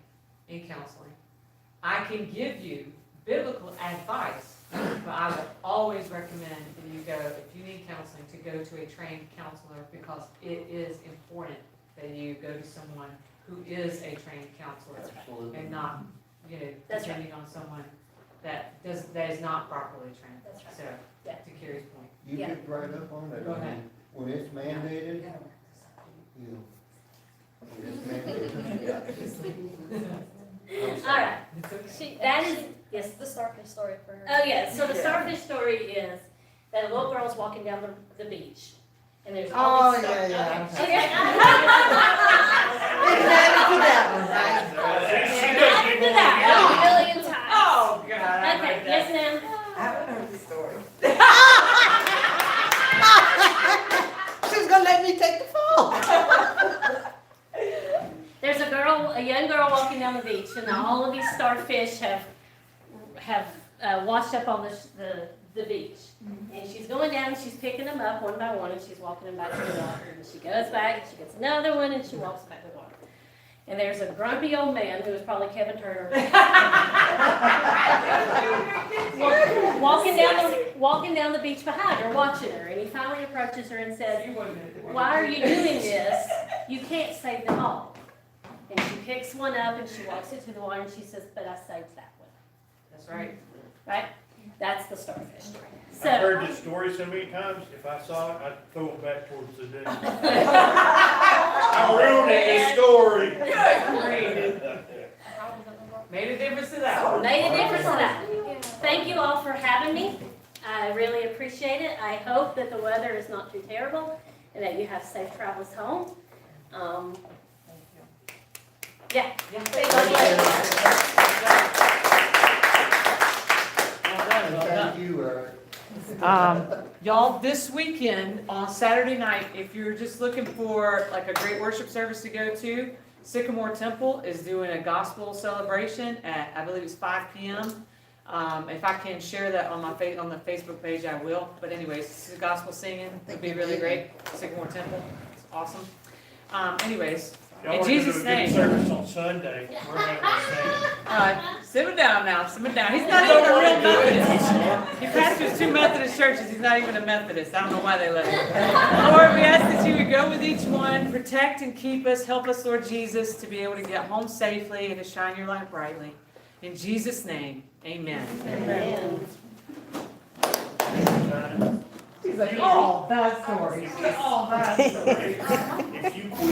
in counseling. I can give you biblical advice, but I would always recommend that you go, if you need counseling, to go to a trained counselor, because it is important that you go to someone who is a trained counselor and not, That's right. depending on someone that is not properly trained. That's right. So, Yeah. to Keri's point. You Yeah. picked right up on it. Go ahead. When it's mandated, you, when it's mandated. All right, She, that is, yes. the starfish story for her. Oh, yeah, so the starfish story is that a little girl's walking down the beach, and there's all Oh, these yeah, starfish. yeah. Okay. It's added to that one, right? She Add doesn't to even that. want A million times. Oh, God. Okay, yes, ma'am. I haven't heard the story. She's gonna let me take the fall. There's a young girl walking down the beach, and all of these starfish have washed up on the beach. And she's going down, and she's picking them up one by one, and she's walking them back to the water. And she goes back, and she gets another one, and she walks back to the water. And there's a grumpy old man, who was probably Kevin Turner, walking down the beach behind her, watching her. And he finally approaches her and says, "Why are you doing this? You can't save them all." And she picks one up and she walks it to the water and she says, "But I saved that one." That's right. Right? That's the starfish story. I've So, heard this story so many times, if I saw it, I'd throw it back towards the den. I'm ruining the story. Made a difference to that one. made a difference in that. Yeah. Thank you all for having me. I really appreciate it. I hope that the weather is not too terrible and that you have safe travels home. Yeah. And thank you, Eric. Y'all, this weekend, on Saturday night, if you're just looking for like a great worship service to go to, Sycamore Temple is doing a gospel celebration at, I believe it's 5 p.m. If I can share that on my on the Facebook page, I will. But anyways, this is gospel singing. It'd be really great. Sycamore Temple, it's awesome. Anyways, Y'all in want to do Jesus' a good name. service on Sunday, we're having Simmer down now, simmer down. He's not even a real Methodist. He pastors 2 Methodist churches. He's not even a Methodist. I don't know why they let him. Lord, we ask that you would go with each one, protect and keep us. Help us, Lord Jesus, to be able to get home safely and to shine your light brightly. In Jesus' name, amen. Amen. a He's like, oh, bad story. Oh, bad story. If you